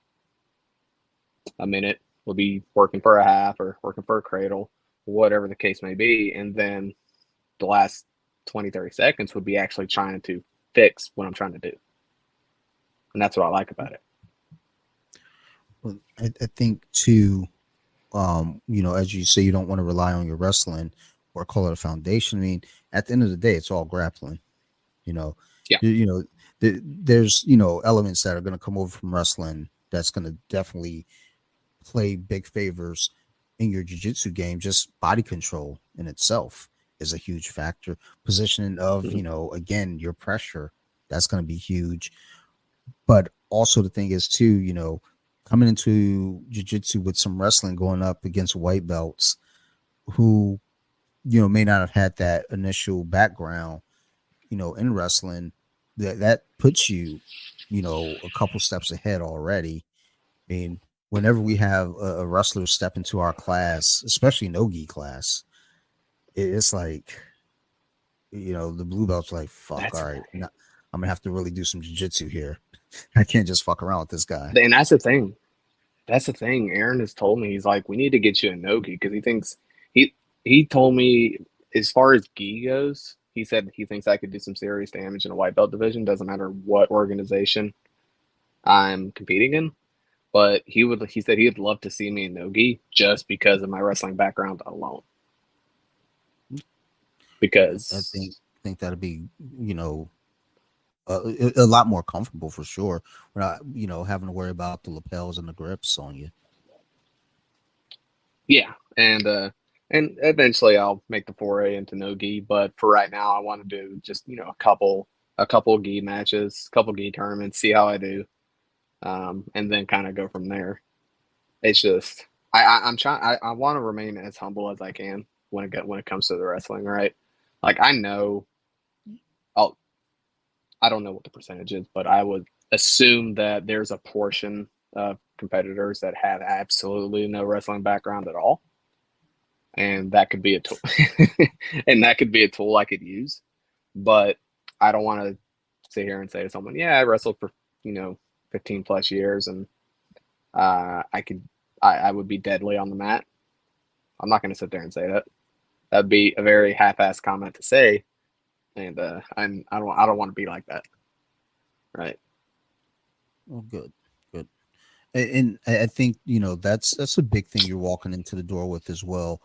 S3: a minute will be working for a half or working for a cradle, whatever the case may be. And then the last 20, 30 seconds would be actually trying to fix what I'm trying to do. And that's what I like about it.
S2: Well, I think too, as you say, you don't want to rely on your wrestling or call it a foundation. I mean, at the end of the day, it's all grappling. You know,
S3: Yeah.
S2: you know, there's elements that are going to come over from wrestling that's going to definitely play big favors in your jiu-jitsu game. Just body control in itself is a huge factor. Positioning of,
S3: Mm-hmm.
S2: again, your pressure, that's going to be huge. But also the thing is too, coming into jiu-jitsu with some wrestling going up against white belts who, may not have had that initial background, in wrestling, that puts you, a couple steps ahead already. I mean, whenever we have a wrestler step into our class, especially no-gi class, it's like, the blue belt's like, fuck, all
S3: That's
S2: right, now I'm gonna have to really do some jiu-jitsu here. I can't just fuck around with this guy.
S3: and that's the thing. That's the thing. Aaron has told me he's like, we need to get you a nogi because he thinks he he told me as far as gi goes, he said he thinks I could do some serious damage in a white belt division. Doesn't matter what organization I'm competing in. But he said he'd love to see me in nogi just because of my wrestling background alone.
S2: I think
S3: Because
S2: think that'd be, you know a lot more comfortable for sure. We're not, having to worry about the lapels and the grips on you.
S3: yeah, and eventually I'll make the foray into no gi. But for right now, I want to do just a couple gi matches, a couple gi tournaments, see how I do, and then kind of go from there. It's just I'm trying. I want to remain as humble as I can when it comes to the wrestling. Right, like I know I'll I don't know what the percentage is, but I would assume that there's a portion of competitors that have absolutely no wrestling background at all, and that could be a tool, and that could be a tool I could use. But I don't want to sit here and say to someone, "Yeah, I wrestled for 15 plus years, and I could, I would be deadly on the mat." I'm not going to sit there and say that. That'd be a very half-assed comment to say, and I don't want to be like that, right?
S2: Well, good, good. And I think, that's a big thing you're walking into the door with as well.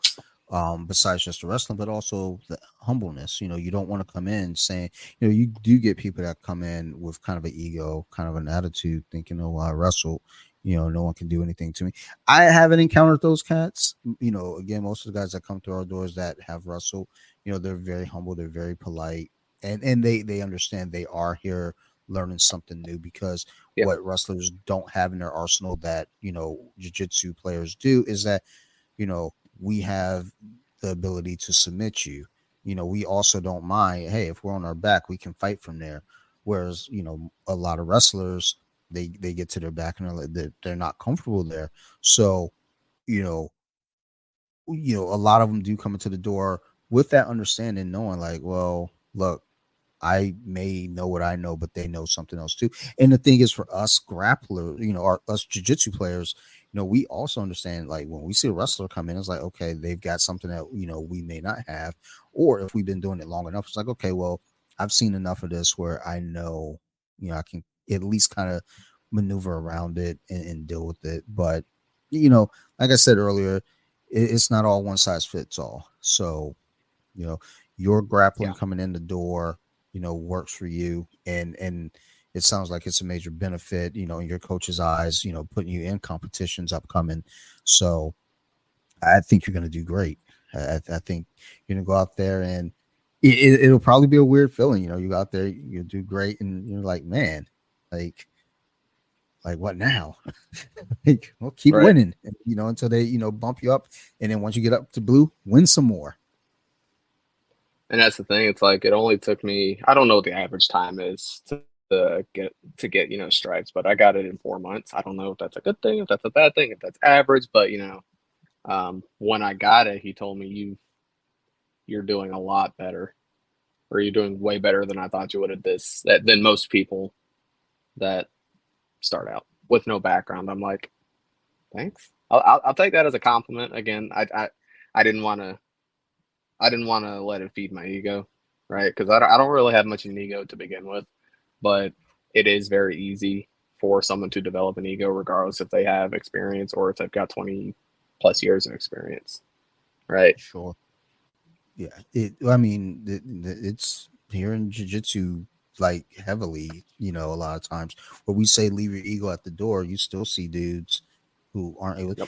S2: Besides just the wrestling, but also the humbleness. You don't want to come in saying, you do get people that come in with kind of an ego, kind of an attitude, thinking, "Oh, I wrestle, no one can do anything to me." I haven't encountered those cats. Again, most of the guys that come through our doors that have wrestled, they're very humble, they're very polite, and they understand they are here learning something new, because
S3: Yeah.
S2: what wrestlers don't have in their arsenal that, jiu-jitsu players do is that, we have the ability to submit you. We also don't mind, hey, if we're on our back, we can fight from there. Whereas, a lot of wrestlers, they get to their back and they're not comfortable there. So, you know, a lot of them do come into the door with that understanding, knowing like, well, look, I may know what I know, but they know something else too. And the thing is, for us grapplers, us jiu-jitsu players, we also understand, like, when we see a wrestler come in, it's like, okay, they've got something that, we may not have. Or if we've been doing it long enough, it's like, okay, well, I've seen enough of this where I know, I can at least kind of maneuver around it and deal with it. But, like I said earlier, it's not all one size fits all. So, you know, your grappling
S3: Yeah.
S2: coming in the door, works for you, and it sounds like it's a major benefit, in your coach's eyes, putting you in competitions upcoming. So I think you're going to do great. I think you're going to go out there, and it'll probably be a weird feeling. You go out there, you do great, and you're like, man, like what now? Like, well, keep
S3: Right.
S2: winning, until they, bump you up, and then once you get up to blue, win some more.
S3: And that's the thing. It's like it only took me, I don't know what the average time is to get stripes, but I got it in 4 months. I don't know if that's a good thing, if that's a bad thing, if that's average, but when I got it, he told me you're doing a lot better, or you're doing way better than I thought you would at this than most people that start out with no background. I'm like, thanks. I'll take that as a compliment. Again, I didn't want to let it feed my ego, right? Because I don't really have much of an ego to begin with, but it is very easy for someone to develop an ego, regardless if they have experience or if they've got 20 plus years of experience, right?
S2: Sure. Yeah, I mean, it's here in jiu-jitsu, like, heavily. A lot of times where we say leave your ego at the door, you still see dudes who aren't able.
S3: Yep.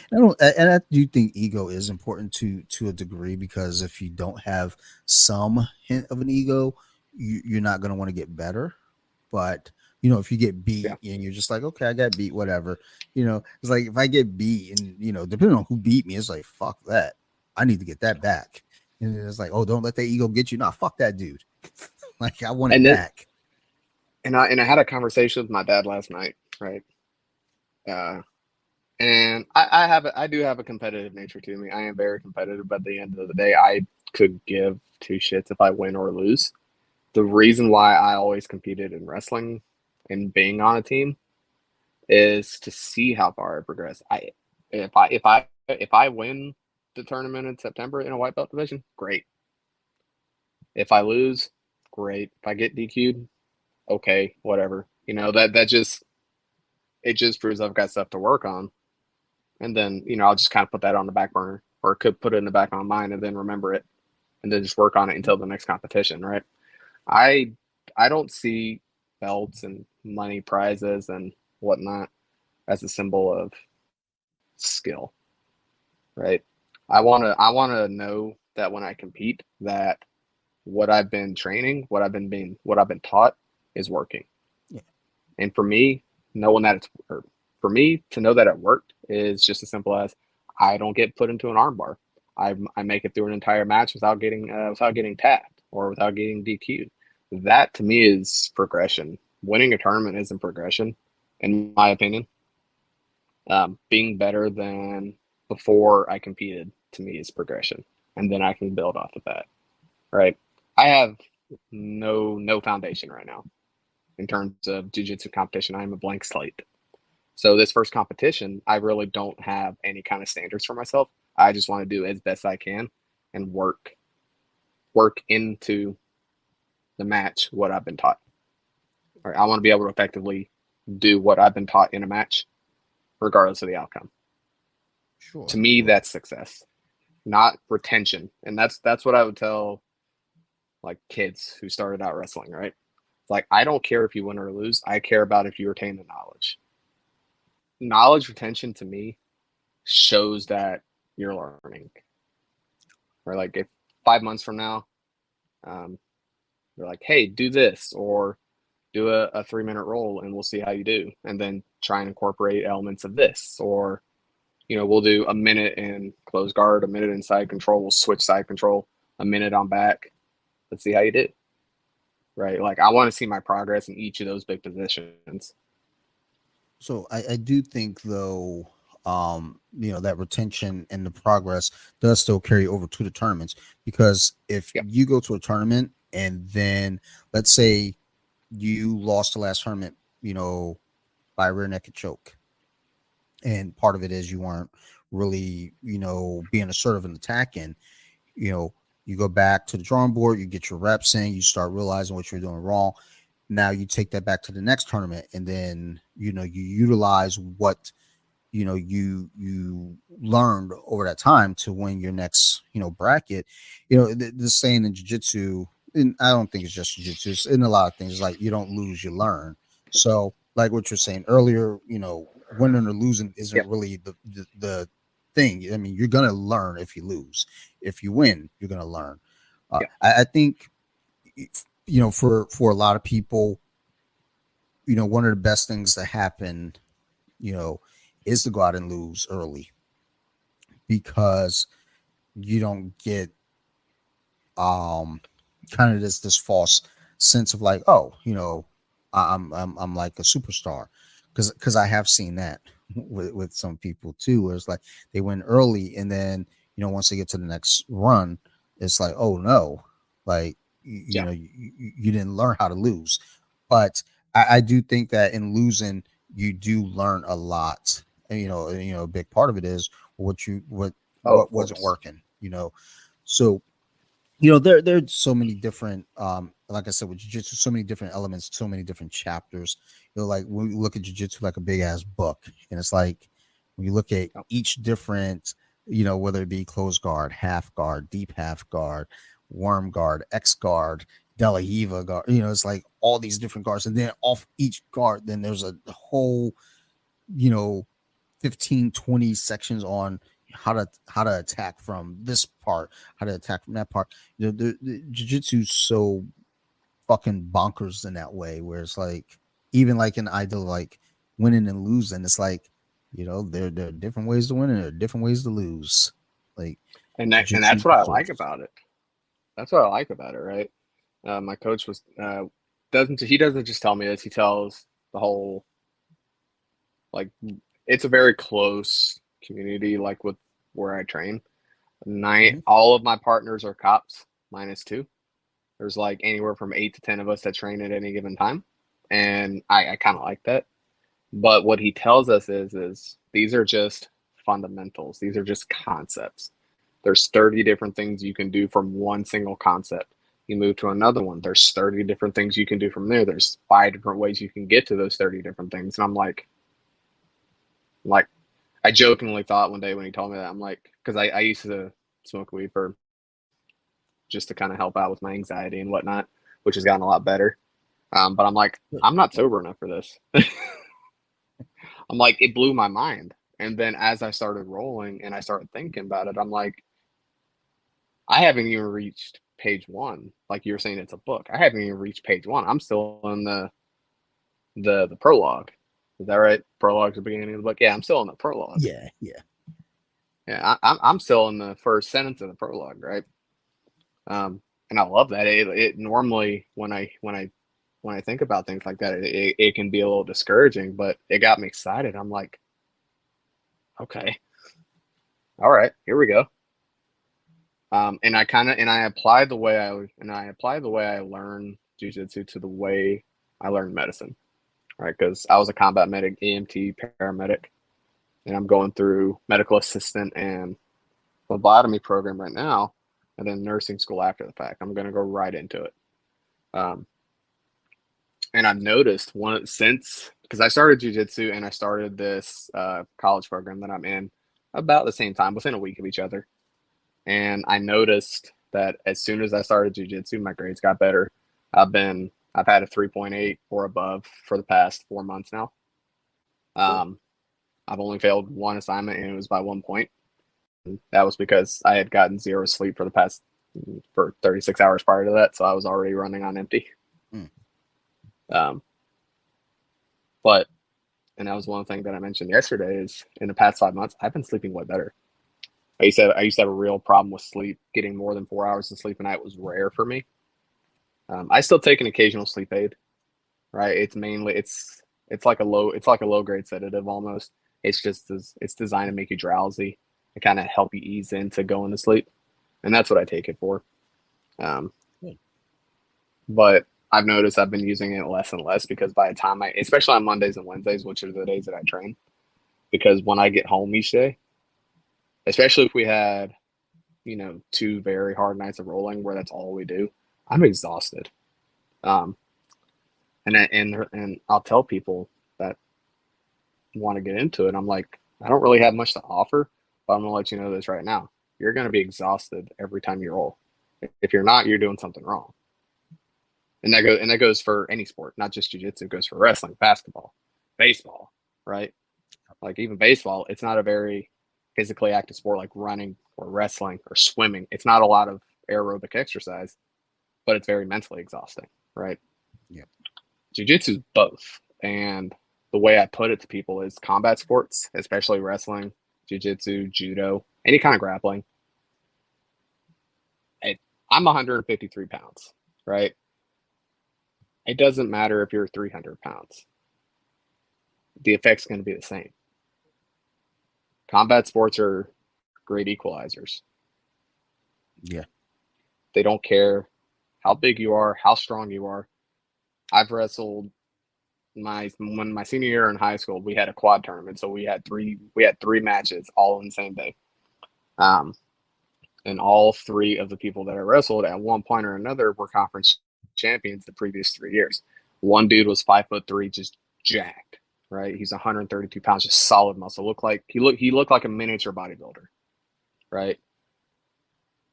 S2: And I do think ego is important to a degree, because if you don't have some hint of an ego, you're not going to want to get better. But if you get
S3: Yeah.
S2: beat and you're just like, okay, I got beat, whatever. It's like, if I get beat, and depending on who beat me, it's like, fuck that, I need to get that back. And it's like, oh, don't let that ego get you. Nah, fuck that dude. Like, I want it
S3: And then
S2: back.
S3: and I had a conversation with my dad last night, right? Uh, and I do have a competitive nature to me. I am very competitive, but at the end of the day, I could give two shits if I win or lose. The reason why I always competed in wrestling and being on a team is to see how far I progress. If I win the tournament in September in a white belt division, great. If I lose, great. If I get DQ'd, okay, whatever. That just it just proves I've got stuff to work on. And then, I'll just kind of put that on the back burner, or could put it in the back of my mind and then remember it and then just work on it until the next competition, right? I I don't see belts and money prizes and whatnot as a symbol of skill, right? I wanna know that when I compete, that what I've been training, what I've been taught is working.
S2: Yeah,
S3: And for me, knowing that for me to know that it worked is just as simple as I don't get put into an armbar. I make it through an entire match without getting tapped or without getting DQ'd. That to me is progression. Winning a tournament isn't progression, in my opinion. Being better than before I competed to me is progression, and then I can build off of that. Right? I have no foundation right now in terms of jiu-jitsu competition. I'm a blank slate. So this first competition, I really don't have any kind of standards for myself. I just want to do as best I can and work into the match what I've been taught. All right, I want to be able to effectively do what I've been taught in a match, regardless of the outcome. To
S2: sure,
S3: me,
S2: sure.
S3: that's success, not retention. And that's what I would tell like kids who started out wrestling, right? It's like I don't care if you win or lose. I care about if you retain the knowledge. Knowledge retention to me shows that you're learning. Or like if 5 months from now, um, they're like, "Hey, do this," or do a 3-minute roll and we'll see how you do. And then try and incorporate elements of this. Or, we'll do a minute in close guard, a minute in side control. We'll switch side control, a minute on back. Let's see how you do. Right. Like, I want to see my progress in each of those big positions.
S2: So I do think though, that retention and the progress does still carry over to the tournaments, because if
S3: Yep.
S2: you go to a tournament and then let's say you lost the last tournament, by rear naked choke, and part of it is you weren't really, being assertive and attacking, you go back to the drawing board, you get your reps in, you start realizing what you're doing wrong. Now you take that back to the next tournament, and then you utilize what you learned over that time to win your next bracket. The saying in jiu-jitsu, and I don't think it's just jiu-jitsu, it's in a lot of things, like you don't lose, you learn. So like what you're saying earlier, winning or losing isn't
S3: Yep.
S2: really the thing. I mean, you're gonna learn if you lose. If you win, you're gonna learn.
S3: Yep.
S2: I think for a lot of people, one of the best things that happen, is to go out and lose early, because you don't get kind of this false sense of like, oh, I'm like a superstar, because I have seen that with some people too, where it's like they win early, and then once they get to the next run, it's like, oh no, like
S3: Yeah.
S2: you didn't learn how to lose. But I do think that in losing, you do learn a lot. And a big part of it is
S3: Oh, of
S2: what wasn't
S3: course.
S2: working. So there's so many different, like I said, with jiu-jitsu, so many different elements, so many different chapters. Like when we look at jiu-jitsu like a big ass book, and it's like when you look at
S3: Yep.
S2: each different, whether it be close guard, half guard, deep half guard, worm guard, X guard, De La Hiva guard, it's like all these different guards, and then off each guard, then there's a whole, you know 15, 20 sections on how to attack from this part, how to attack from that part. The jiu-jitsu is so fucking bonkers in that way, where it's like, even like an ideal, like winning and losing, it's like, there are different ways to win and there are different ways to lose. Like
S3: And
S2: jiu-jitsu
S3: that's what I like
S2: shows.
S3: about it. That's what I like about it, right? My coach doesn't just tell me this. He tells the whole, like, it's a very close community, like with where I train.
S2: Mhm.
S3: All of my partners are cops minus two. There's like anywhere from 8 to 10 of us that train at any given time, and I kind of like that. But what he tells us is these are just fundamentals. These are just concepts. There's 30 different things you can do from one single concept. You move to another one. There's 30 different things you can do from there. There's 5 different ways you can get to those 30 different things. And I'm like, I jokingly thought one day when he told me that, I'm like, because I used to smoke weed for just to kind of help out with my anxiety and whatnot, which has gotten a lot better. But I'm like, I'm not sober enough for this. I'm like, it blew my mind. And then as I started rolling and I started thinking about it, I'm like, I haven't even reached page one. Like you were saying, it's a book. I haven't even reached page one. I'm still in the prologue. Is that right? Prologue's the beginning of the book. Yeah, I'm still in the prologue.
S2: Yeah, yeah.
S3: Yeah, I'm still in the first sentence of the prologue, right? And I love that. It normally when I think about things like that, it can be a little discouraging, but it got me excited. I'm like, okay, all right, here we go. And I apply the way I learn jujitsu to the way I learned medicine, right? Because I was a combat medic, EMT, paramedic, and I'm going through medical assistant and phlebotomy program right now, and then nursing school after the fact. I'm going to go right into it. Um, and I've noticed one since because I started jujitsu and I started this college program that I'm in about the same time, within a week of each other. And I noticed that as soon as I started jujitsu, my grades got better. I've had a 3.8 or above for the past 4 months now.
S2: Cool.
S3: I've only failed one assignment and it was by 1 point. That was because I had gotten zero sleep for 36 hours prior to that, so I was already running on empty.
S2: Mm.
S3: Um, but and that was one thing that I mentioned yesterday is in the past 5 months I've been sleeping way better. I used to have a real problem with sleep. Getting more than 4 hours of sleep a night was rare for me. I still take an occasional sleep aid, right? It's like a low grade sedative almost. It's designed to make you drowsy and kind of help you ease into going to sleep, and that's what I take it for. Um,
S2: Good.
S3: but I've noticed I've been using it less and less because by the time especially on Mondays and Wednesdays, which are the days that I train, because when I get home each day, especially if we had, 2 very hard nights of rolling where that's all we do, I'm exhausted. Um, and I'll tell people that want to get into it. I'm like, I don't really have much to offer, but I'm gonna let you know this right now. You're gonna be exhausted every time you roll. If you're not, you're doing something wrong. And that goes for any sport, not just jiu-jitsu. It goes for wrestling, basketball, baseball, right? Like even baseball, it's not a very physically active sport like running or wrestling or swimming. It's not a lot of aerobic exercise, but it's very mentally exhausting, right?
S2: Yeah.
S3: Jiu-jitsu is both. And the way I put it to people is combat sports, especially wrestling, jiu-jitsu, judo, any kind of grappling. It, I'm 153 pounds, right? It doesn't matter if you're 300 pounds. The effect's going to be the same. Combat sports are great equalizers.
S2: Yeah.
S3: They don't care how big you are, how strong you are. I've wrestled my senior year in high school. We had a quad tournament, so we had three matches all on the same day. Um, and all three of the people that I wrestled at one point or another were conference champions the previous 3 years. One dude was 5'3", just jacked, right? He's 132 pounds, just solid muscle. He looked like a miniature bodybuilder, right?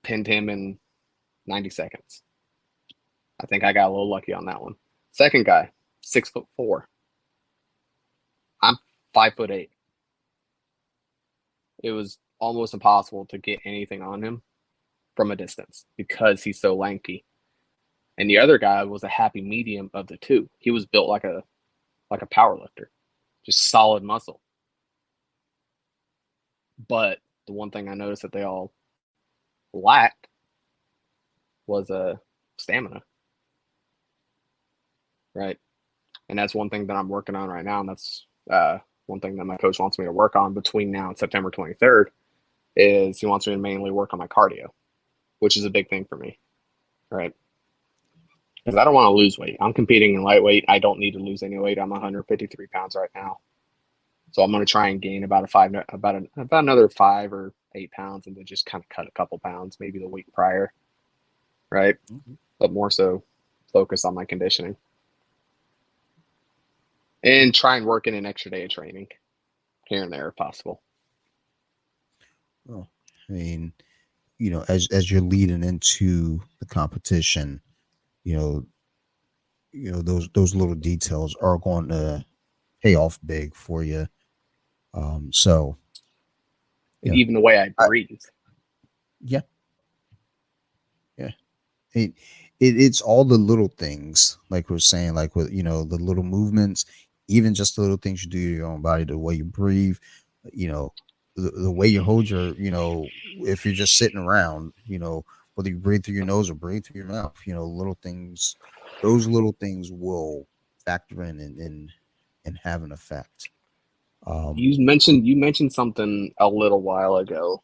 S3: Pinned him in 90 seconds. I think I got a little lucky on that one. Second guy, 6'4". I'm 5'8". It was almost impossible to get anything on him from a distance because he's so lanky. And the other guy was a happy medium of the two. He was built like a power lifter, just solid muscle. But the one thing I noticed that they all lacked was stamina, right? And that's one thing that I'm working on right now, and that's one thing that my coach wants me to work on between now and September 23rd is he wants me to mainly work on my cardio, which is a big thing for me, right? Because I don't want to lose weight. I'm competing in lightweight. I don't need to lose any weight. I'm 153 pounds right now, so I'm going to try and gain about another 5 or 8 pounds, and then just kind of cut a couple pounds, maybe the week prior, right?
S2: Mm-hmm.
S3: But more so, focus on my conditioning and try and work in an extra day of training here and there if possible.
S2: Well, I mean, as you're leading into the competition, you know, those little details are going to pay off big for you. So
S3: And
S2: yeah,
S3: even the way I
S2: I,
S3: breathe.
S2: yeah, yeah. It, it's all the little things, like we're saying, like with the little movements, even just the little things you do to your own body, the way you breathe, you know, the way you hold your, if you're just sitting around, whether you breathe through your nose or breathe through your mouth, little things, those little things will factor in and have an effect. Um,
S3: You mentioned something a little while ago,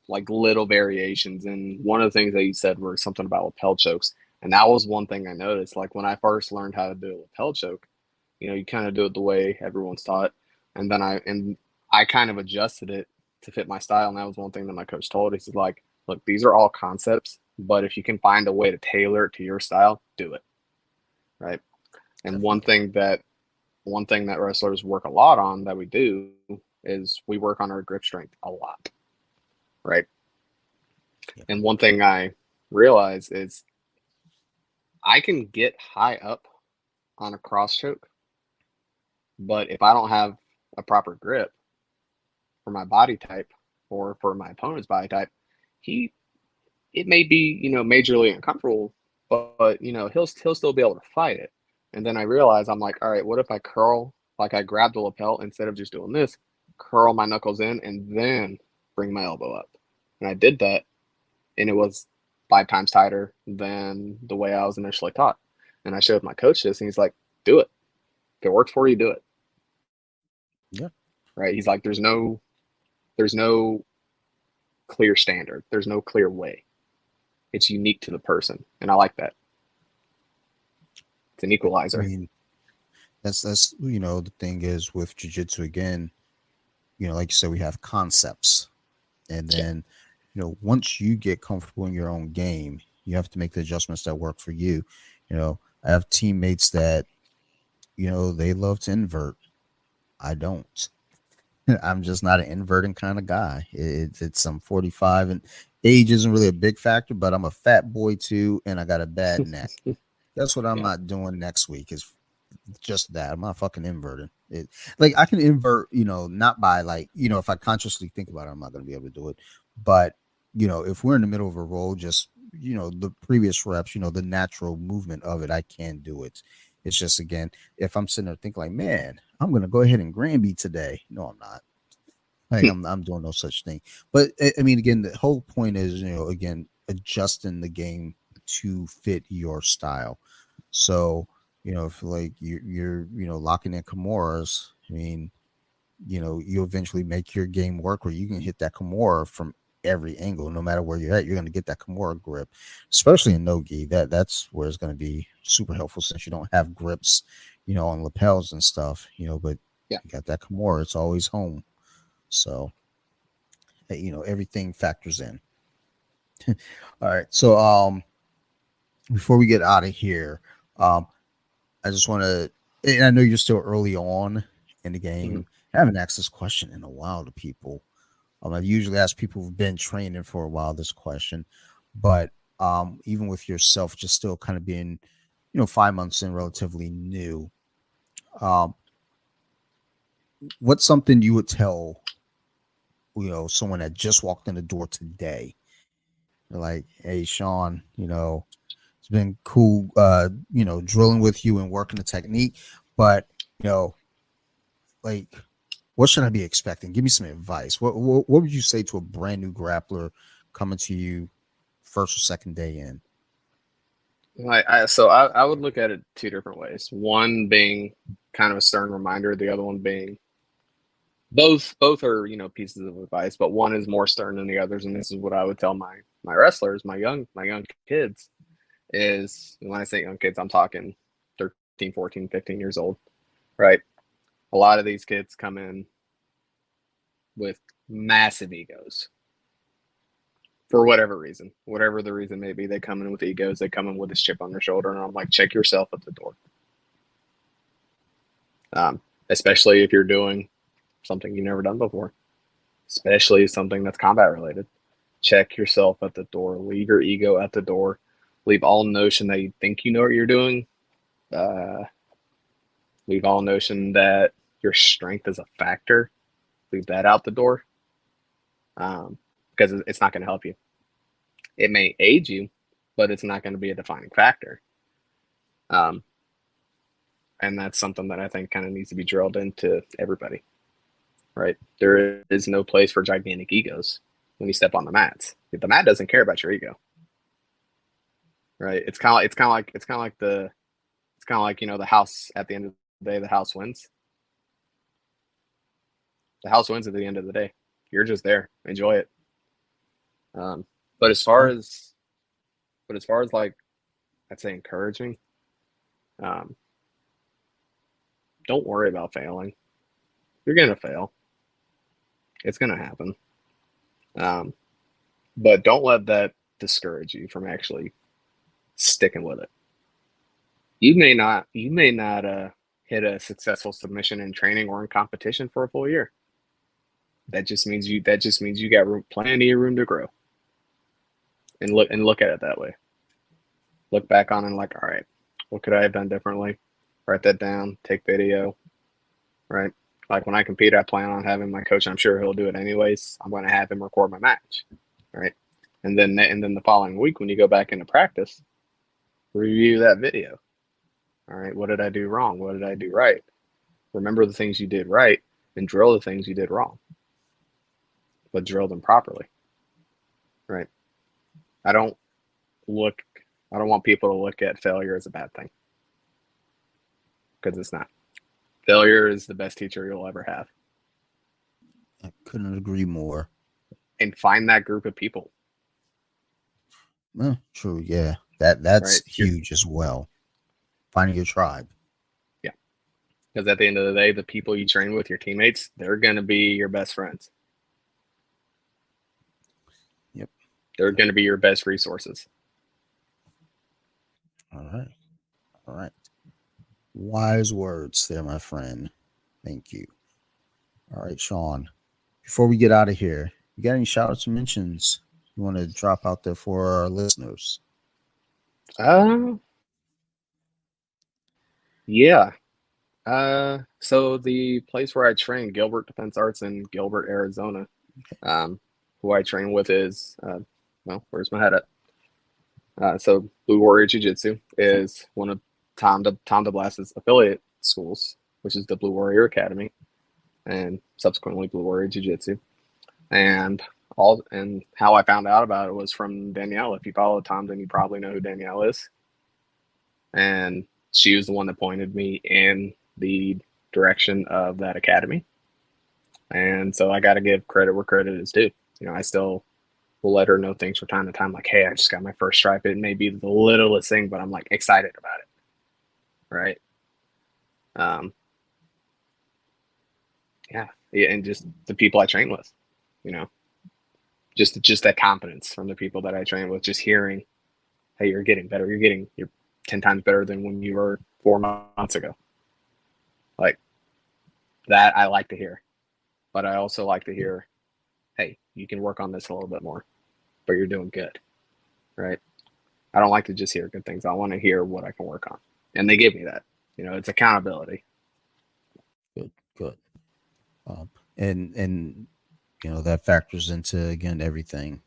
S3: like little variations, and one of the things that you said were something about lapel chokes, and that was one thing I noticed. Like when I first learned how to do a lapel choke, you kind of do it the way everyone's taught, and then I kind of adjusted it to fit my style, and that was one thing that my coach told. He said, like, look, these are all concepts, but if you can find a way to tailor it to your style, do it, right? And
S2: Definitely.
S3: one thing that wrestlers work a lot on that we do is we work on our grip strength a lot, right?
S2: Yeah.
S3: And one thing I realize is I can get high up on a cross choke, but if I don't have a proper grip for my body type or for my opponent's body type, he it may be majorly uncomfortable, but he'll still be able to fight it. And then I realized, I'm like, all right, what if I curl, like I grab the lapel instead of just doing this, curl my knuckles in and then bring my elbow up. And I did that, and it was 5 times tighter than the way I was initially taught. And I showed my coach this, and he's like, do it. If it works for you, do it.
S2: Yeah.
S3: Right? He's like, there's no clear standard. There's no clear way. It's unique to the person, and I like that. It's an
S2: I
S3: equalizer.
S2: mean, that's the thing is with jiu-jitsu again, like you said, we have concepts, and
S3: Yeah.
S2: then once you get comfortable in your own game, you have to make the adjustments that work for you. I have teammates that they love to invert. I don't. I'm just not an inverting kind of guy. It's I'm 45 and age isn't really a big factor, but I'm a fat boy too, and I got a bad neck. That's what I'm
S3: Yeah.
S2: not doing next week is just that. I'm not fucking inverting. Like I can invert, not by like, if I consciously think about it, I'm not going to be able to do it. But, if we're in the middle of a roll, just, the previous reps, the natural movement of it, I can do it. It's just, again, if I'm sitting there thinking like, man, I'm going to go ahead and Granby today. No, I'm not. Like I'm doing no such thing. But I mean, again, the whole point is, again, adjusting the game to fit your style. So, if like you're locking in Kimuras, I mean, you eventually make your game work where you can hit that Kimura from every angle, no matter where you're at, you're going to get that Kimura grip, especially in no-gi. That's where it's going to be super helpful since you don't have grips, on lapels and stuff, but
S3: Yeah.
S2: you got that Kimura, it's always home. So, everything factors in. All right. So, before we get out of here, um, I just want to, and I know you're still early on in the
S3: Mhm.
S2: game. I haven't asked this question in a while to people. I usually ask people who've been training for a while this question, but even with yourself, just still kind of being, 5 months in, relatively new. Um, what's something you would tell, someone that just walked in the door today? They're like, hey, Sean, it's been cool, drilling with you and working the technique, but you know, like, what should I be expecting? Give me some advice. What would you say to a brand new grappler coming to you first or second day in?
S3: So I would look at it 2 different ways. One being kind of a stern reminder, the other one being both are, pieces of advice, but one is more stern than the others. And this is what I would tell my wrestlers, my young kids, is when I say young kids, I'm talking 13, 14, 15 years old, right? A lot of these kids come in with massive egos for whatever reason, whatever the reason may be. They come in with egos, they come in with this chip on their shoulder, and I'm like, check yourself at the door. um, Especially if you're doing something you've never done before, especially something that's combat related. Check yourself at the door. Leave your ego at the door. Leave all notion that you think you know what you're doing. Uh, Leave all notion that your strength is a factor. Leave that out the door, because it's not going to help you. It may aid you, but it's not going to be a defining factor. Um, and that's something that I think kind of needs to be drilled into everybody. Right? There is no place for gigantic egos when you step on the mats. The mat doesn't care about your ego. Right? It's kind of like the house at the end of the day. The house wins. The house wins at the end of the day. You're just there. Enjoy it. Um, but as
S2: That's
S3: far
S2: fair.
S3: as but as far as like I'd say encouraging, um, don't worry about failing. You're gonna fail. It's gonna happen. Um, but don't let that discourage you from actually sticking with it. You may not hit a successful submission in training or in competition for a full year. That just means you got plenty of room to grow, and look at it that way. Look back on it and like, all right, what could I have done differently? Write that down, take video, right? Like when I compete, I plan on having my coach, I'm sure he'll do it anyways. I'm going to have him record my match, right? And then the following week when you go back into practice, review that video. All right, what did I do wrong? What did I do right? Remember the things you did right and drill the things you did wrong, but drill them properly, right? I don't look, I don't want people to look at failure as a bad thing because it's not. Failure is the best teacher you'll ever have.
S2: I couldn't agree more.
S3: And find that group of people,
S2: True, yeah. That's
S3: right?
S2: huge as well. Finding your tribe.
S3: Yeah. Because at the end of the day, the people you train with, your teammates, they're going to be your best friends.
S2: Yep.
S3: They're going to be your best resources.
S2: All right. All right. Wise words there, my friend. Thank you. All right, Sean. Before we get out of here, you got any shout outs or mentions you want to drop out there for our listeners?
S3: Yeah. So the place where I train, Gilbert Defense Arts in Gilbert, Arizona, who I train with is, well, where's my head at? So Blue Warrior Jiu-Jitsu is one of Tom DeBlass's affiliate schools, which is the Blue Warrior Academy, and subsequently Blue Warrior Jiu-Jitsu. And how I found out about it was from Danielle. If you follow Tom, then you probably know who Danielle is. And she was the one that pointed me in the direction of that academy. And so I got to give credit where credit is due. I still will let her know things from time to time, like, hey, I just got my first stripe. It may be the littlest thing, but I'm like excited about it. Right. Yeah. And just the people I train with, just that confidence from the people that I train with, just hearing, hey, you're getting better. You're 10 times better than when you were 4 months ago. Like that, I like to hear. But I also like to hear, hey, you can work on this a little bit more, but you're doing good. Right. I don't like to just hear good things. I want to hear what I can work on. And they give me that. It's accountability.
S2: Good. And that factors into, again, everything.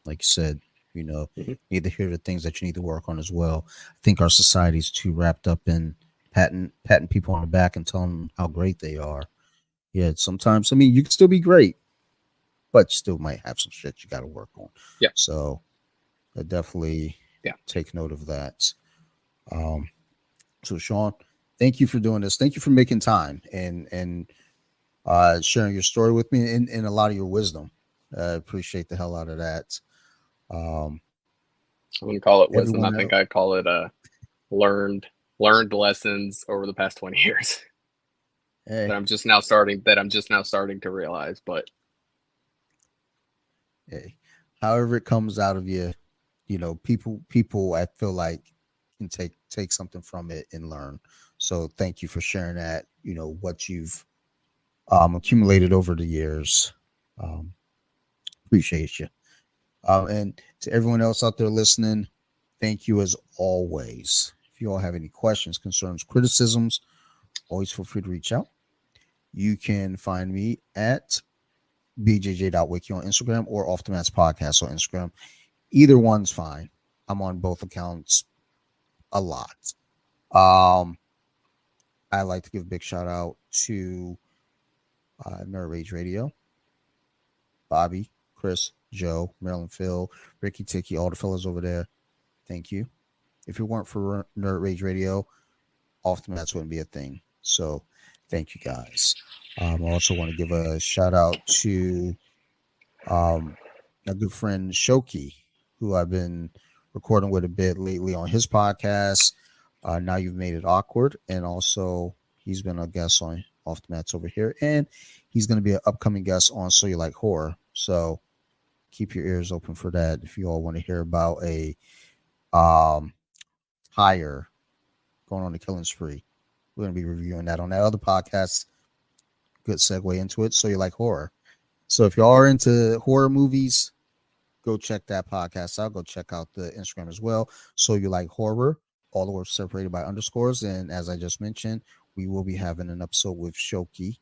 S2: Like you said,
S3: Mm-hmm.
S2: need to hear the things that you need to work on as well. I think our society's too wrapped up in patting people on the back and telling them how great they are. Yeah, sometimes, I mean, you can still be great, but you still might have some shit you got to work on.
S3: Yeah.
S2: So I definitely take note of that. So Sean, thank you for doing this. Thank you for making time and sharing your story with me and a lot of your wisdom. I appreciate the hell out of that.
S3: I wouldn't call it wisdom. I
S2: Everyone
S3: think
S2: else,
S3: I'd call it learned lessons over the past 20 years
S2: hey,
S3: that I'm just now starting to realize. But
S2: hey, however it comes out of you, people I feel like can take something from it and learn. So thank you for sharing that. What you've accumulated over the years. Um, appreciate you. And to everyone else out there listening, thank you as always. If you all have any questions, concerns, criticisms, always feel free to reach out. You can find me at bjj.wiki on Instagram or Off the Mats Podcast on Instagram. Either one's fine. I'm on both accounts a lot. I like to give a big shout out to Nerd Rage Radio, Bobby, Chris, Joe, Marilyn, Phil, Ricky, Tiki, all the fellas over there. Thank you. If it weren't for Nerd Rage Radio, Off the Mats wouldn't be a thing. So thank you guys. I also want to give a shout out to a good friend Shoki, who I've been recording with a bit lately on his podcast. Now You've Made It Awkward, and also he's been a guest on Off the Mats over here, and he's going to be an upcoming guest on So You Like Horror. So keep your ears open for that if you all want to hear about a tire going on a killing spree. We're going to be reviewing that on that other podcast. Good segue into it. So You Like Horror. So if you are into horror movies, go check that podcast out. Go check out the Instagram as well. So You Like Horror. All the words separated by underscores. And as I just mentioned, we will be having an episode with Shoki.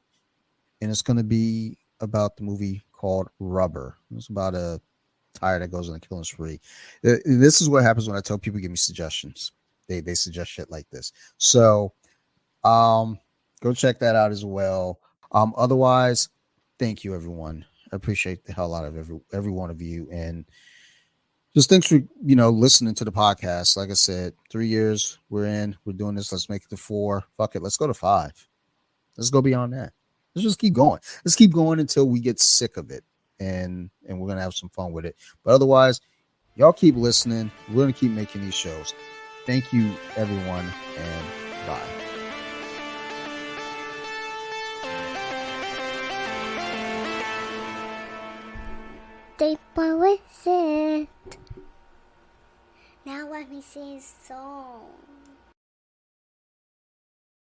S2: And it's going to be about the movie called Rubber. It's about a tire that goes on a killing spree. This is what happens when I tell people give me suggestions. They suggest shit like this. So go check that out as well. Otherwise, thank you everyone. I appreciate the hell out of every one of you, and just thanks for listening to the podcast. Like I said, 3 years we're doing this. Let's make it to 4. Fuck it, let's go to 5. Let's go beyond that. Let's just keep going. Let's keep going until we get sick of it, and we're gonna have some fun with it. But otherwise, y'all keep listening. We're gonna keep making these shows. Thank you everyone, and bye.
S1: Deeper with it. Now let me sing a song.